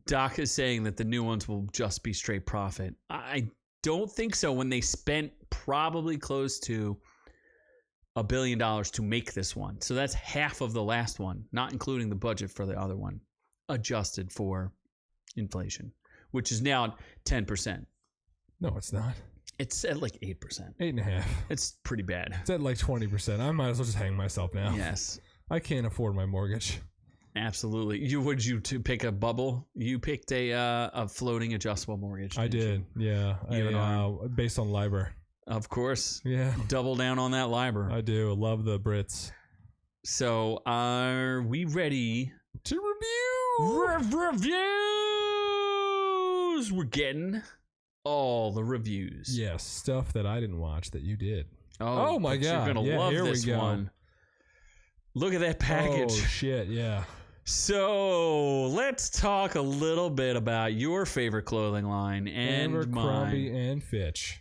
Doc is saying that the new ones will just be straight profit. I don't think so when they spent probably close to $1 billion to make this one. So that's half of the last one, not including the budget for the other one, adjusted for inflation, which is now 10%. No, it's not. It's at like 8%. 8.5. It's pretty bad. It's at like 20%. I might as well just hang myself now. Yes. I can't afford my mortgage. Absolutely. Would you to pick a bubble? You picked a floating adjustable mortgage. I did. Yeah. Based on LIBOR. Of course. Yeah. Double down on that LIBOR. I do. Love the Brits. So are we ready to review? Reviews. We're getting all the reviews. Yes, stuff that I didn't watch that you did. Oh my God. You're going to love this one. Look at that package. Oh, shit, yeah. So let's talk a little bit about your favorite clothing line and Abercrombie and Fitch.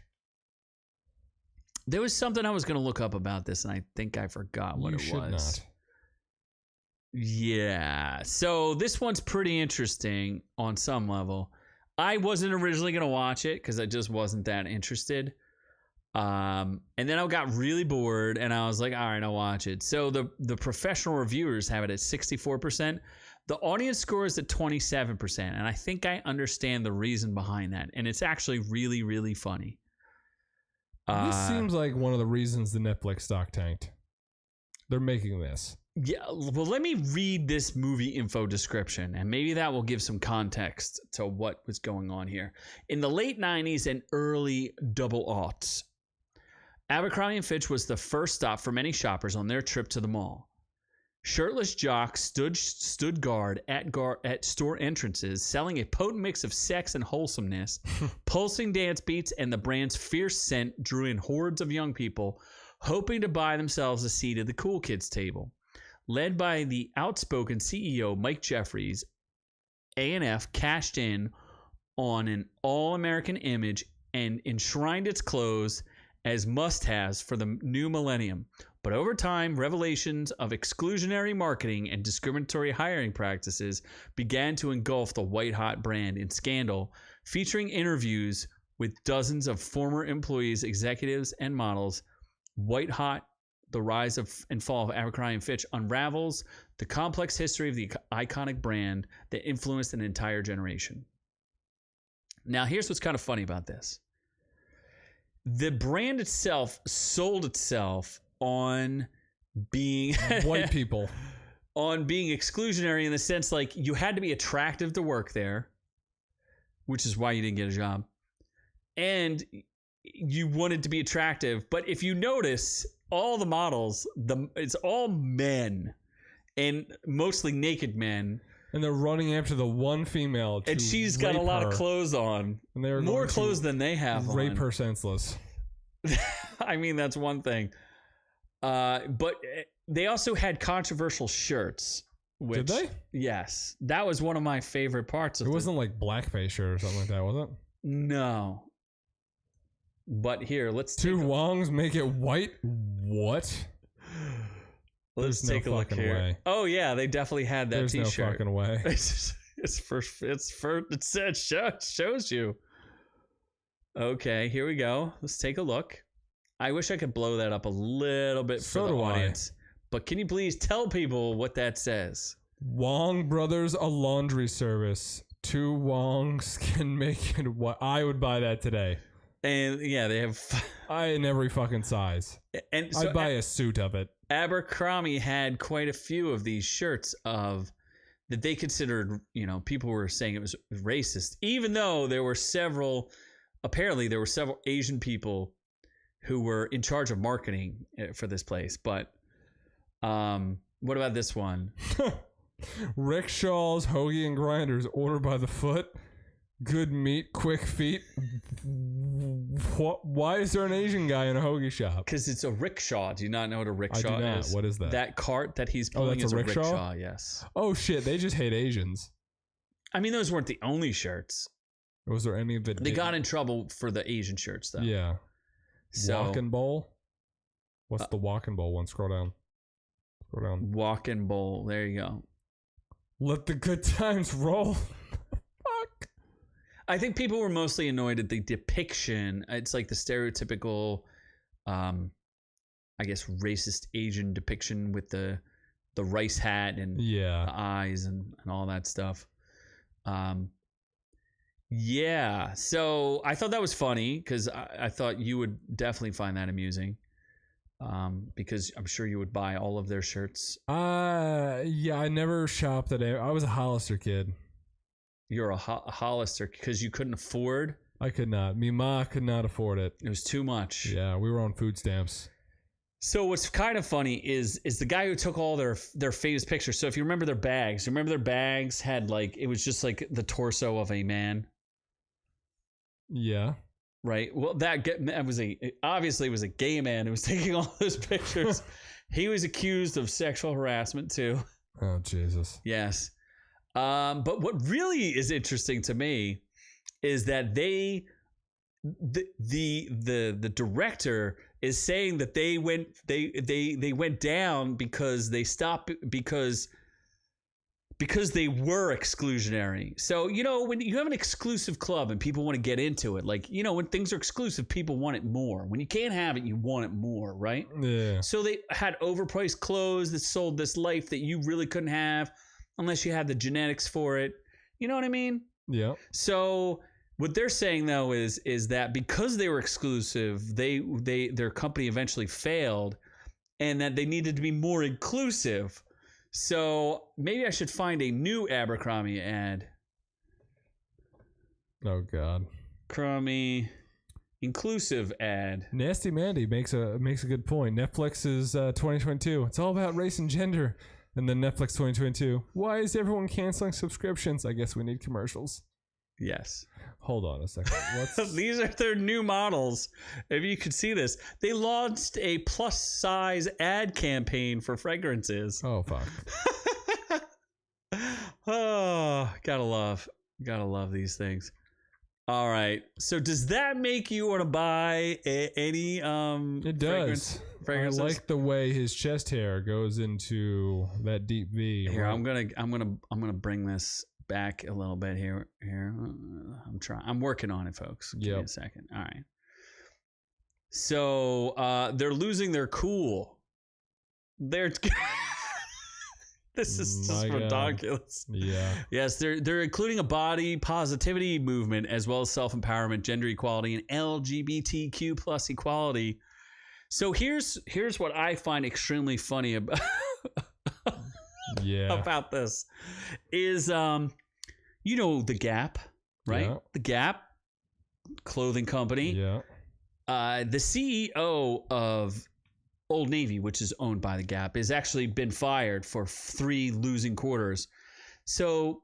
There was something I was going to look up about this, and I think I forgot what it was. Not. Yeah. So this one's pretty interesting on some level. I wasn't originally going to watch it because I just wasn't that interested. And then I got really bored and I was like, all right, I'll watch it. So the professional reviewers have it at 64%. The audience score is at 27%. And I think I understand the reason behind that. And it's actually really, really funny. This seems like one of the reasons the Netflix stock tanked. They're making this. Yeah. Well, let me read this movie info description and maybe that will give some context to what was going on here. In the late 90s and early double aughts, Abercrombie & Fitch was the first stop for many shoppers on their trip to the mall. Shirtless jocks stood guard at store entrances, selling a potent mix of sex and wholesomeness. Pulsing dance beats and the brand's fierce scent drew in hordes of young people, hoping to buy themselves a seat at the cool kids table. Led by the outspoken CEO Mike Jeffries, A&F cashed in on an all-American image and enshrined its clothes as must-haves for the new millennium. But over time, revelations of exclusionary marketing and discriminatory hiring practices began to engulf the white-hot brand in scandal, featuring interviews with dozens of former employees, executives, and models. White Hot, the rise and fall of Abercrombie & Fitch unravels the complex history of the iconic brand that influenced an entire generation. Now, here's what's kind of funny about this. The brand itself sold itself on being white people, on being exclusionary in the sense like you had to be attractive to work there, which is why you didn't get a job, and you wanted to be attractive. But if you notice, all the models, it's all men, and mostly naked men. And they're running after the one female to and she's got a lot of clothes on. And they're more clothes than they have rape her senseless. I mean, that's one thing. But they also had controversial shirts. Which, did they? Yes. That was one of my favorite parts of it. It wasn't like blackface shirt or something like that, was it? No. But here, let's Two Wongs make it white? What? Let's take a look here. Way. Oh yeah, they definitely had that There's t-shirt. No fucking way. It shows you. Okay, here we go. Let's take a look. I wish I could blow that up a little bit for the audience. But can you please tell people what that says? Wong Brothers, a laundry service. Two Wongs can make it what I would buy that today. And yeah, they have in every fucking size. And so I'd buy a suit of it. Abercrombie had quite a few of these shirts of that they considered, people were saying it was racist, even though apparently there were several Asian people who were in charge of marketing for this place. But what about this one? Rickshaws, hoagie, and grinders ordered by the foot. Good meat, quick feet. Why is there an Asian guy in a hoagie shop? Because it's a rickshaw. Do you not know what a rickshaw I do not. is? What is that? That cart that he's pulling is a rickshaw? Yes. Oh, shit. They just hate Asians. I mean, those weren't the only shirts. Was there any of the... They got in trouble for the Asian shirts, though. Yeah. So, Walk and bowl? What's the walk and bowl one? Scroll down. Walk and bowl. There you go. Let the good times roll. I think people were mostly annoyed at the depiction. It's like the stereotypical, I guess, racist Asian depiction with the rice hat and the eyes and all that stuff. Yeah. So I thought that was funny because I thought you would definitely find that amusing. Because I'm sure you would buy all of their shirts. Yeah, I never shopped at I was a Hollister kid. You're a Hollister because you couldn't afford? I could not. Me ma could not afford it. It was too much. Yeah, we were on food stamps. So what's kind of funny is the guy who took all their famous pictures. So if you remember their bags, had it was just like the torso of a man. Yeah. Right. Well, that was obviously was a gay man who was taking all those pictures. He was accused of sexual harassment too. Oh, Jesus. Yes. But what really is interesting to me is that the director is saying that they went down because they stopped because they were exclusionary. So, when you have an exclusive club and people want to get into it, when things are exclusive, people want it more. When you can't have it, you want it more, right? Yeah. So they had overpriced clothes that sold this life that you really couldn't have unless you had the genetics for it. You know what I mean? Yeah. So what they're saying though is that because they were exclusive, their company eventually failed, and that they needed to be more inclusive. So maybe I should find a new Abercrombie ad. Oh God. Abercrombie inclusive ad. Nasty Mandy makes a good point. Netflix is 2022. It's all about race and gender. And then Netflix 2022. Why is everyone canceling subscriptions? I guess we need commercials. Yes. Hold on a second. These are their new models. If you could see this, they launched a plus size ad campaign for fragrances. Oh, fuck. Oh, gotta love these things. All right. So does that make you want to buy any It does. fragrances? I like the way his chest hair goes into that deep V. Here, I'm gonna bring this back a little bit here. I'm working on it, folks. Give me a second. All right. So they're losing their cool. This is just ridiculous. Yeah. Yes, they're including a body positivity movement as well as self-empowerment, gender equality, and LGBTQ plus equality. So here's what I find extremely funny about about this is the Gap, right? Yeah. The Gap clothing company. Yeah. The CEO of Old Navy, which is owned by the Gap, has actually been fired for 3 losing quarters. So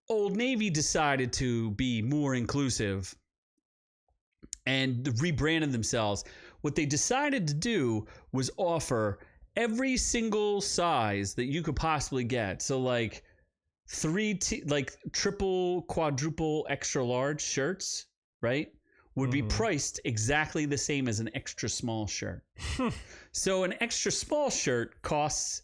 Old Navy decided to be more inclusive and rebranded themselves. What they decided to do was offer every single size that you could possibly get. So like triple, quadruple, extra large shirts, right? Would be priced exactly the same as an extra small shirt. So an extra small shirt costs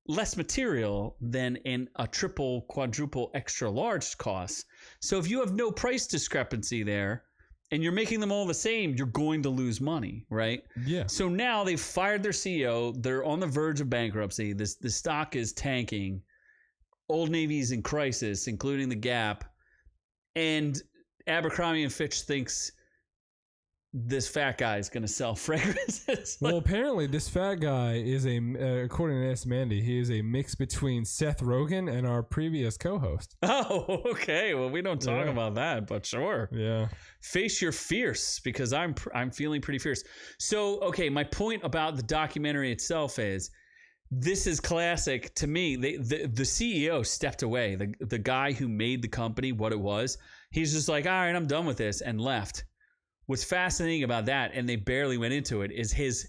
less material than a triple, quadruple, extra large costs. So if you have no price discrepancy there and you're making them all the same, you're going to lose money, right? Yeah. So now they've fired their CEO. They're on the verge of bankruptcy. The stock is tanking. Old Navy's in crisis, including the Gap. And Abercrombie and Fitch thinks this fat guy is going to sell fragrances. Well, apparently this fat guy is according to Ask Mandy, he is a mix between Seth Rogen and our previous co-host. Oh, okay. Well, we don't talk about that, but sure. Yeah. Face your fierce, because I'm feeling pretty fierce. So, okay, my point about the documentary itself is this is classic to me. The CEO stepped away. The guy who made the company what it was, he's just like, all right, I'm done with this, and left. What's fascinating about that, and they barely went into it, is his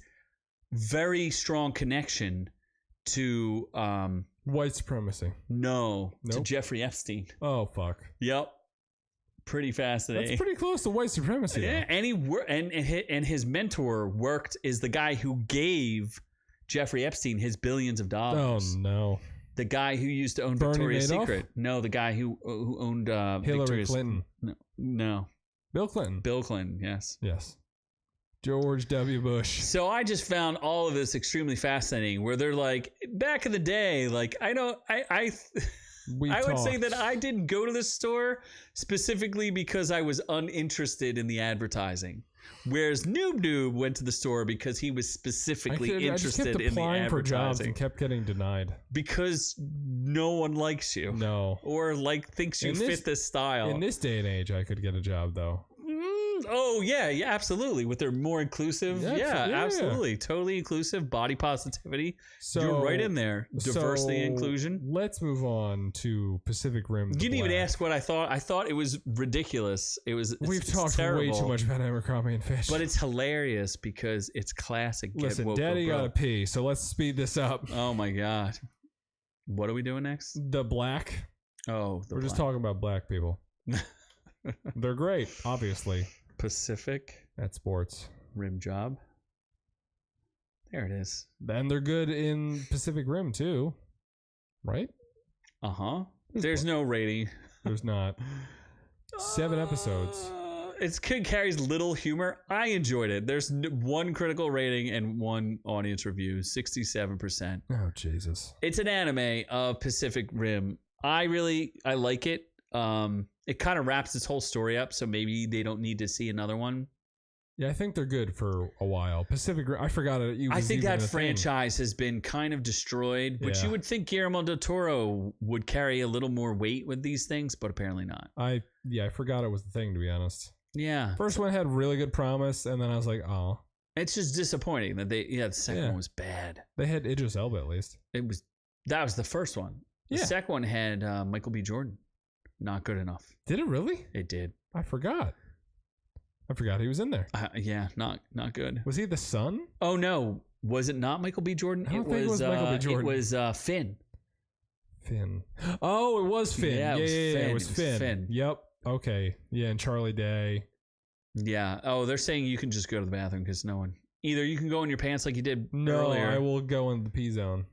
very strong connection to white supremacy. No, to Nope. Jeffrey Epstein. Oh fuck. Yep. Pretty fascinating. That's pretty close to white supremacy. Yeah, and his mentor is the guy who gave Jeffrey Epstein his billions of dollars. Oh no. The guy who used to own Bernie Victoria's Madoff? Secret. No, the guy who owned Hillary Victoria's. Clinton. No. Bill Clinton. Bill Clinton. Yes. Yes. George W. Bush. So I just found all of this extremely fascinating. Where they're like, back in the day, like I would say that I didn't go to the store specifically because I was uninterested in the advertising. Whereas Noob went to the store because he was specifically interested I just kept in the applying for jobs advertising. and kept getting denied. Because no one likes you. No. Or thinks you fit this style. In this day and age, I could get a job though. Oh yeah, absolutely. With their more inclusive, absolutely, totally inclusive, body positivity. So you're right in there. Diversity, inclusion. Let's move on to Pacific Rim. You didn't even ask what I thought. I thought it was ridiculous. We've talked way too much about Abercrombie and Fitch, but it's hilarious because it's classic. Listen, Daddy gotta pee, so let's speed this up. Oh my god, what are we doing next? The Black. Oh, we're just talking about black people. They're great, obviously. Pacific at sports rim job. There it is. And they're good in Pacific Rim too, right? There's no rating. There's not. 7 episodes. It carries little humor. I enjoyed it. There's one critical rating and one audience review. 67%. Oh Jesus! It's an anime of Pacific Rim. I like it. It kind of wraps this whole story up, so maybe they don't need to see another one. Yeah, I think they're good for a while. Pacific Rim, I forgot it. I think that franchise has been kind of destroyed, which you would think Guillermo del Toro would carry a little more weight with these things, but apparently not. I forgot it was the thing, to be honest. Yeah. First one had really good promise, and then I was like, oh. It's just disappointing that the second one was bad. They had Idris Elba at least. That was the first one. The second one had Michael B. Jordan. Not good enough. Did it really? It did. I forgot he was in there. Yeah, not good. Was he the son? Oh no, was it not Michael B. Jordan? I don't think it was Michael B. Jordan. It was Finn. Finn. Oh, it was Finn. Yeah, Finn. It was Finn. Yep. Okay. Yeah, and Charlie Day. Yeah. Oh, they're saying you can just go to the bathroom because no one. Either you can go in your pants like you did earlier. I will go in the pee zone.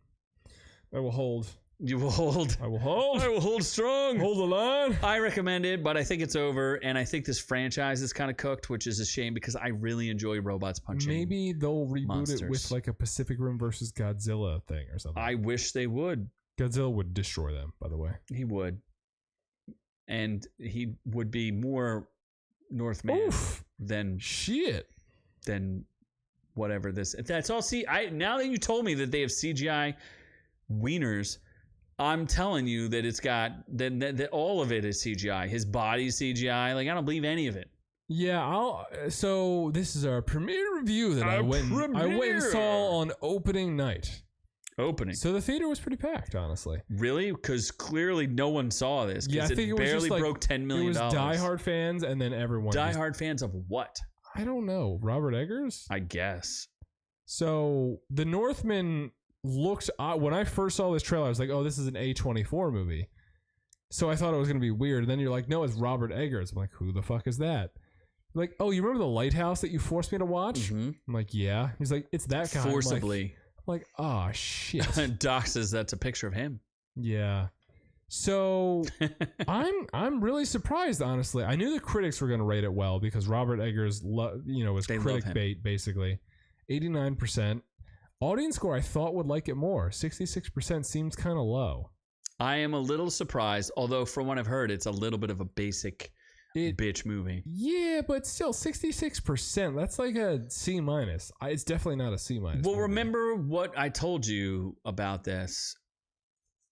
I will hold. You will hold. I will hold. I will hold strong. Hold the line. I recommend it, but I think it's over, and I think this franchise is kind of cooked, which is a shame because I really enjoy robots punching. Maybe they'll reboot monsters. It with like a Pacific Rim versus Godzilla thing or something. I wish they would. Godzilla would destroy them, by the way. He would. And he would be more Northman than whatever this. That's all. See, now that you told me that they have CGI wieners, I'm telling you that it's got that all of it is CGI. His body's CGI. Like I don't believe any of it. Yeah, so this is our premiere review that I went and saw on opening night. So the theater was pretty packed, honestly. Really? Because clearly no one saw this. Yeah, I think it barely was broke $10 million. It was diehard fans, and then everyone. Diehard fans of what? I don't know. Robert Eggers? I guess. So the Northman looks. When I first saw this trailer, I was like, "Oh, this is an A24 movie." So I thought it was going to be weird. And then you're like, "No, it's Robert Eggers." I'm like, "Who the fuck is that?" Like, "Oh, you remember The Lighthouse that you forced me to watch?" Mm-hmm. I'm like, "Yeah." He's like, "It's that guy." Forcibly. I'm like, "Oh shit." Doc says that's a picture of him. Yeah. So I'm really surprised, honestly. I knew the critics were going to rate it well because Robert Eggers, was critic bait basically. 89%. Audience score I thought would like it more. 66% seems kind of low. I am a little surprised, although from what I've heard, it's a little bit of a basic bitch movie. Yeah, but still 66%. That's like a C-. It's definitely not a C-. Well, movie. remember what I told you about this.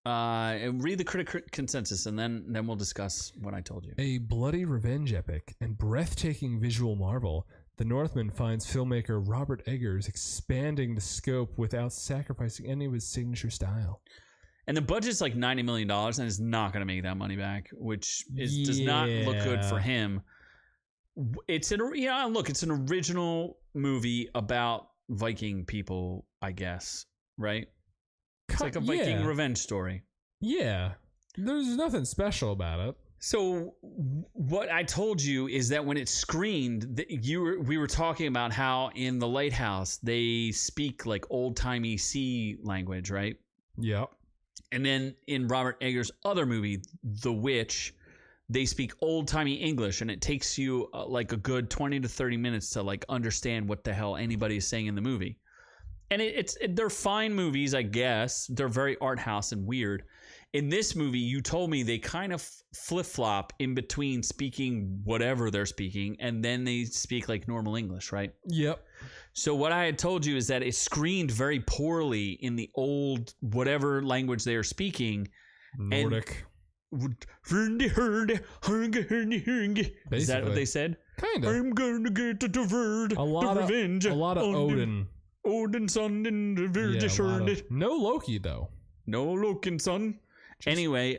Read the critic consensus, and then we'll discuss what I told you. A bloody revenge epic and breathtaking visual marvel, The Northman finds filmmaker Robert Eggers expanding the scope without sacrificing any of his signature style. And the budget's like $90 million, and it's not going to make that money back, which does not look good for him. It's an original movie about Viking people, I guess, right? It's like a Viking revenge story. Yeah. There's nothing special about it. So what I told you is that when it's screened, we were talking about how in The Lighthouse they speak like old-timey sea language, right? Yep. And then in Robert Eggers' other movie, The Witch, they speak old-timey English, and it takes you like a good 20 to 30 minutes to like understand what the hell anybody is saying in the movie. And they're fine movies, I guess. They're very art house and weird. In this movie, you told me they kind of flip-flop in between speaking whatever they're speaking, and then they speak like normal English, right? Yep. So what I had told you is that it screened very poorly in the old whatever language they are speaking. Nordic. Basically. Is that what they said? Kind of. I'm going to get the word, the revenge. A lot of Odin. Odin's son and the Virgin. No Loki, though. No Loki, son. Anyway,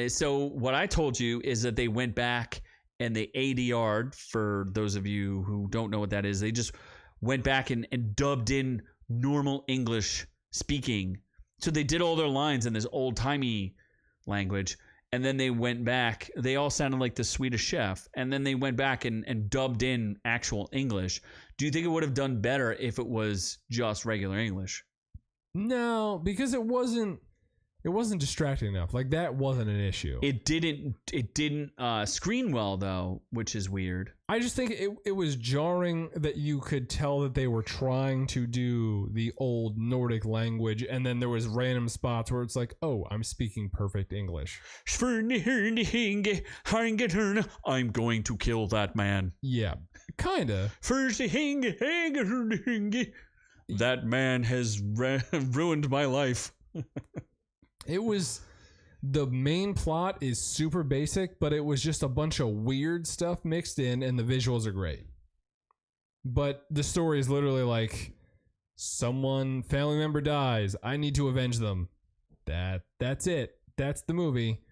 so what I told you is that they went back and they ADR'd, for those of you who don't know what that is, they just went back and dubbed in normal English speaking. So they did all their lines in this old-timey language, and then they went back. They all sounded like the Swedish Chef, and then they went back and dubbed in actual English. Do you think it would have done better if it was just regular English? No, because it wasn't distracting enough. Like, that wasn't an issue. It didn't screen well, though, which is weird. I just think it was jarring that you could tell that they were trying to do the old Nordic language, and then there was random spots where it's like, oh, I'm speaking perfect English. I'm going to kill that man. Yeah, kinda. That man has ruined my life. It was, the main plot is super basic, but it was just a bunch of weird stuff mixed in, and the visuals are great. But the story is literally like, family member dies, I need to avenge them. That's it. That's the movie.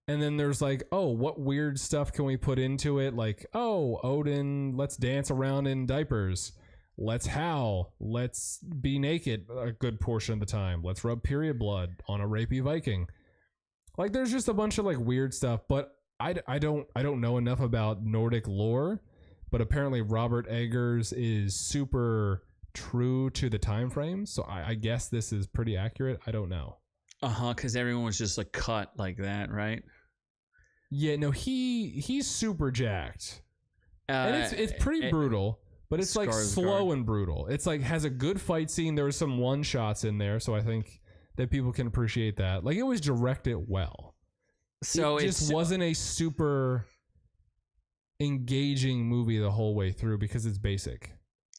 And then there's like, oh, what weird stuff can we put into it? Like, oh, Odin, let's dance around in diapers. Let's howl. Let's be naked a good portion of the time. Let's rub period blood on a rapey Viking. Like, there's just a bunch of like weird stuff, but I don't know enough about Nordic lore, but apparently Robert Eggers is super true to the time frame, so I guess this is pretty accurate. I don't know. Because everyone was just like cut like that, right? Yeah, no, he's super jacked. And it's pretty brutal. But it's like slow and brutal. It's like has a good fight scene. There were some one shots in there, so I think that people can appreciate that. Like, it was directed well. So it just wasn't a super engaging movie the whole way through because it's basic.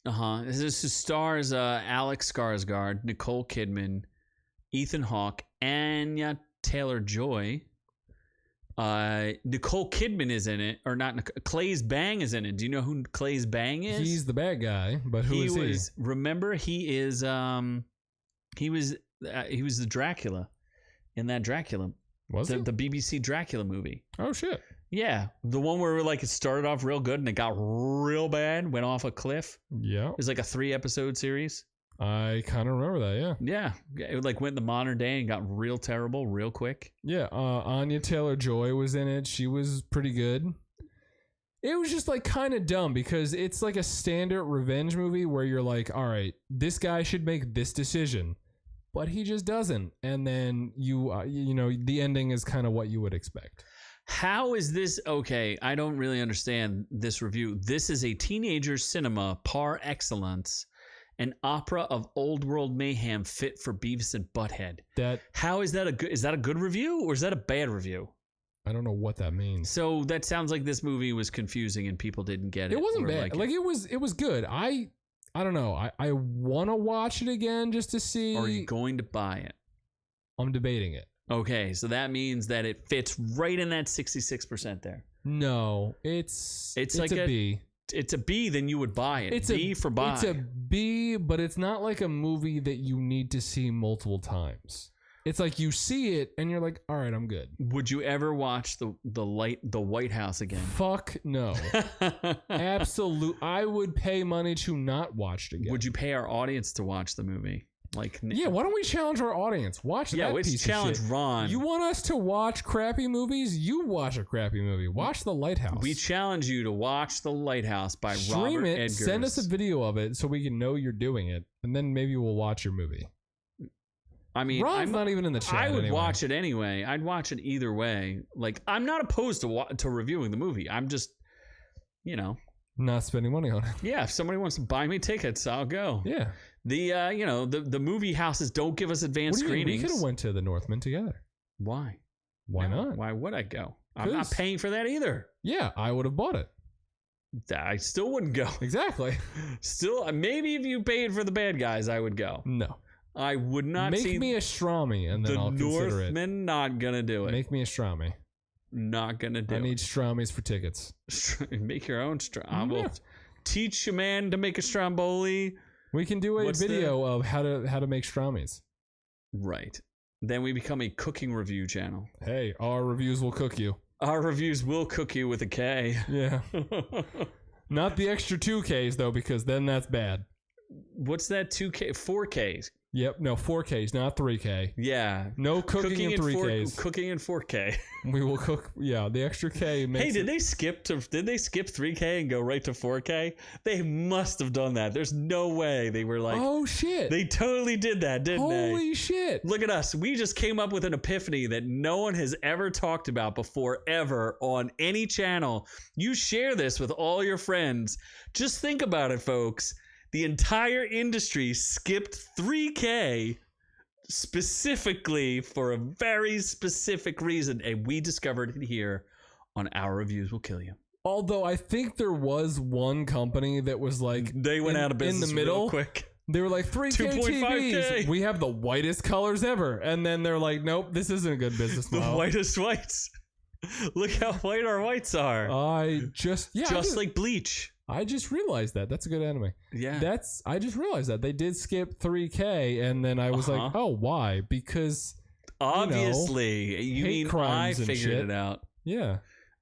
This stars Alex Skarsgård, Nicole Kidman, Ethan Hawke, Anya Taylor-Joy. Nicole Kidman is in it, or not? Claes Bang is in it. Do you know who Claes Bang is? He's the bad guy, but who is he? Remember, he was the Dracula in that Dracula. Was he? The BBC Dracula movie? Oh shit! Yeah, the one where like it started off real good and it got real bad, went off a cliff. Yeah, it was like a 3-episode series. I kind of remember that, yeah. It like went in the modern day and got real terrible real quick. Yeah, Anya Taylor-Joy was in it. She was pretty good. It was just like kind of dumb because it's like a standard revenge movie where you're like, all right, this guy should make this decision, but he just doesn't. And then the ending is kind of what you would expect. How is this okay? I don't really understand this review. This is a teenager cinema par excellence. An opera of old world mayhem fit for Beavis and Butthead. How is that a good review or is that a bad review? I don't know what that means. So that sounds like this movie was confusing and people didn't get it. It wasn't bad. Like it was good. I don't know. I want to watch it again just to see. Are you going to buy it? I'm debating it. Okay, so that means that it fits right in that 66% there. No, it's like a B. It's a B, then you would buy it. It's B for buy. It's a B, but it's not like a movie that you need to see multiple times. It's like you see it and you're like, all right, I'm good. Would you ever watch the White House again? Fuck no. Absolute. I would pay money to not watch it again. Would you pay our audience to watch the movie? Like, yeah, why don't we challenge our audience? Watch that piece of shit. Challenge Ron. You want us to watch crappy movies? You watch a crappy movie. Watch The Lighthouse. We challenge you to watch The Lighthouse by Stream Robert it, Edgers. send us a video of it so we can know you're doing it, and then maybe we'll watch your movie. I mean, Ron's not even in the chat. I would anyway. watch it anyway. I'd watch it either way. Like, I'm not opposed to reviewing the movie. I'm just, not spending money on it. Yeah, if somebody wants to buy me tickets, I'll go. Yeah. The movie houses don't give us advanced screenings. We could have went to the Northman together. Why? Why not? Why would I go? I'm not paying for that either. Yeah, I would have bought it. I still wouldn't go. Exactly. Still, maybe if you paid for the bad guys, I would go. No. I would not Make me a Strami, and then I'll consider it. The Northman not gonna do it. Make me a Strami. Not gonna do it. I need Stramis for tickets. Make your own Strami. I will teach a man to make a Stromboli. We can do a video of how to make Stramis. Right. Then we become a cooking review channel. Hey, our reviews will cook you. Our reviews will cook you with a K. Yeah. Not the extra 2Ks, though, because then that's bad. What's that 2K? 4Ks. Yep, no, 4Ks, not 3K. Yeah. No cooking in 3Ks. Cooking in 4K. We will cook, the extra K makes did they skip 3K and go right to 4K? They must have done that. There's no way they were like, oh shit. They totally did that, didn't they? Holy shit. Look at us. We just came up with an epiphany that no one has ever talked about before, ever, on any channel. You share this with all your friends. Just think about it, folks. The entire industry skipped 3K specifically for a very specific reason, and we discovered it here on Our Reviews Will Kill You. Although I think there was one company that was like, they went out of business in the middle real quick. They were like 3K TVs. We have the whitest colors ever, and then they're like, nope, this isn't a good business model. The whitest whites. Look how white our whites are. Just like Bleach. I just realized that. That's a good anime. Yeah. I just realized that. They did skip 3K, and then I was like, oh, why? Because obviously, you mean I figured it out. Yeah.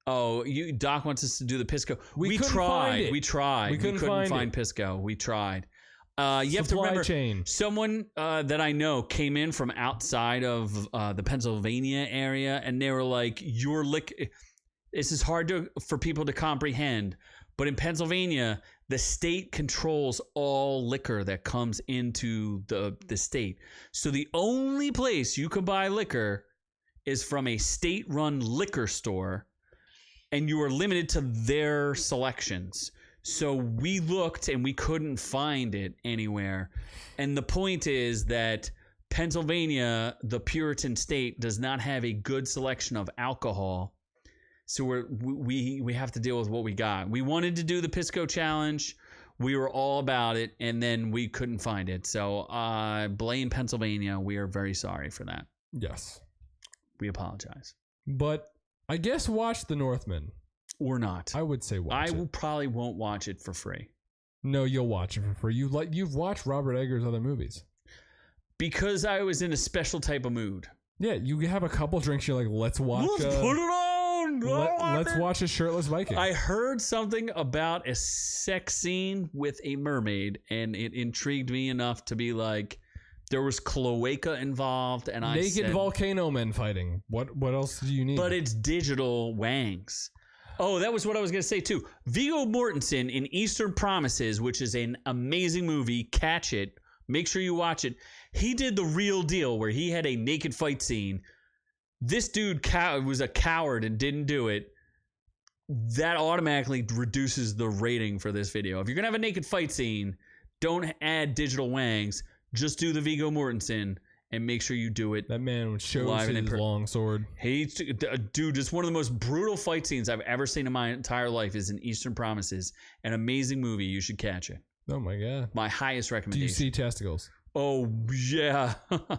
Oh, Doc wants us to do the Pisco. We tried. tried. We couldn't find Pisco. We tried. You have to remember, someone that I know came in from outside of the Pennsylvania area, and they were like, this is hard for people to comprehend. But in Pennsylvania, the state controls all liquor that comes into the state. So the only place you can buy liquor is from a state-run liquor store, and you are limited to their selections. So we looked and we couldn't find it anywhere. And the point is that Pennsylvania, the Puritan state, does not have a good selection of alcohol. So we have to deal with what we got. We wanted to do the Pisco challenge. We were all about it, and then we couldn't find it. So blame Pennsylvania. We are very sorry for that. Yes. We apologize. But I guess watch The Northman. Or not. I would say watch it. I probably won't watch it for free. No, you'll watch it for free. You've watched Robert Eggers' other movies. Because I was in a special type of mood. Yeah, you have a couple drinks. You're like, let's watch. Let's put it on. Let's watch a shirtless Viking. I heard something about a sex scene with a mermaid, and it intrigued me enough to be like, there was cloaca involved, and I said, naked volcano men fighting. What else do you need? But it's digital wangs. Oh, that was what I was going to say, too. Viggo Mortensen in Eastern Promises, which is an amazing movie. Catch it. Make sure you watch it. He did the real deal where he had a naked fight scene. This dude was a coward and didn't do it. That automatically reduces the rating for this video. If you're going to have a naked fight scene, don't add digital wangs. Just do the Viggo Mortensen, and make sure you do it. That man shows Live and his long sword. Dude, just one of the most brutal fight scenes I've ever seen in my entire life is in Eastern Promises. An amazing movie. You should catch it. Oh my god. My highest Do recommendation. you see testicles? Oh yeah.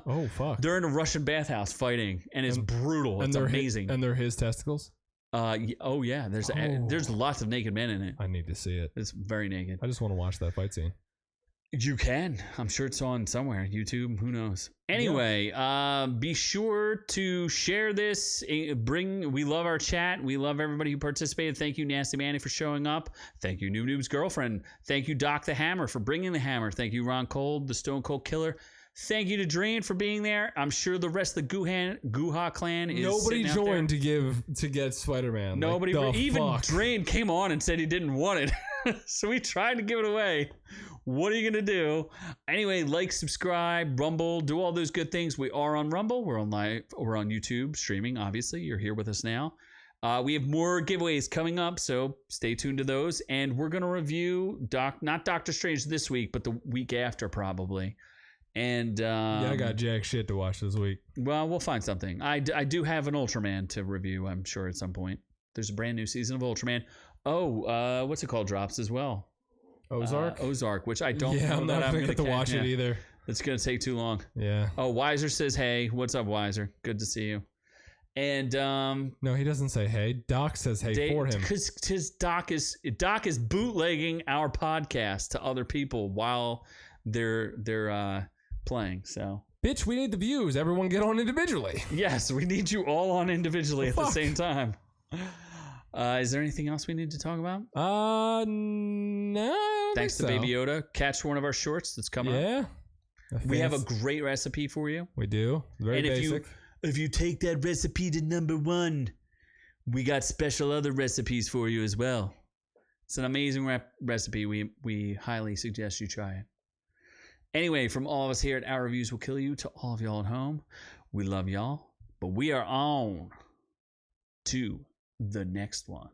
Oh fuck. They're in a Russian bathhouse fighting, and it's brutal. It's amazing. And they're his testicles? Oh yeah. There's lots of naked men in it. I need to see it. It's very naked. I just want to watch that fight scene. You can. I'm sure it's on somewhere. YouTube. Who knows? Anyway, be sure to share this. We love our chat. We love everybody who participated. Thank you, Nasty Manny, for showing up. Thank you, Noob Noob's girlfriend. Thank you, Doc the Hammer, for bringing the hammer. Thank you, Ron Cold, the Stone Cold Killer. Thank you to Drain for being there. I'm sure the rest of the Guha clan is nobody joined there. to get Spider-Man. Nobody. Like, even Drain came on and said he didn't want it. So we tried to give it away. What are you going to do? Anyway, like, subscribe, Rumble, do all those good things. We are on Rumble. We're on live. We're on YouTube streaming, obviously. You're here with us now. We have more giveaways coming up, so stay tuned to those. And we're going to review not Doctor Strange this week, but the week after probably. And I got jack shit to watch this week. Well, we'll find something. I do have an Ultraman to review, I'm sure, at some point. There's a brand new season of Ultraman. Oh, what's it called? Drops as well. Ozark, which I don't know I'm that not I'm going to get to watch it either. It's going to take too long. Yeah. Oh, Weiser says, hey. What's up, Weiser? Good to see you. And no, he doesn't say hey. Doc says hey for him. Because Doc is bootlegging our podcast to other people while they're playing. So bitch, we need the views. Everyone get on individually. Yes, we need you all on individually at the same time. Is there anything else we need to talk about? No. Thanks to Baby Yoda. Catch one of our shorts that's coming up. Yeah. We have a great recipe for you. We do. Very basic. If you take that recipe to number 1, we got special other recipes for you as well. It's an amazing recipe. We highly suggest you try it. Anyway, from all of us here at Our Reviews Will Kill You to all of y'all at home, we love y'all, but we are on to the next one.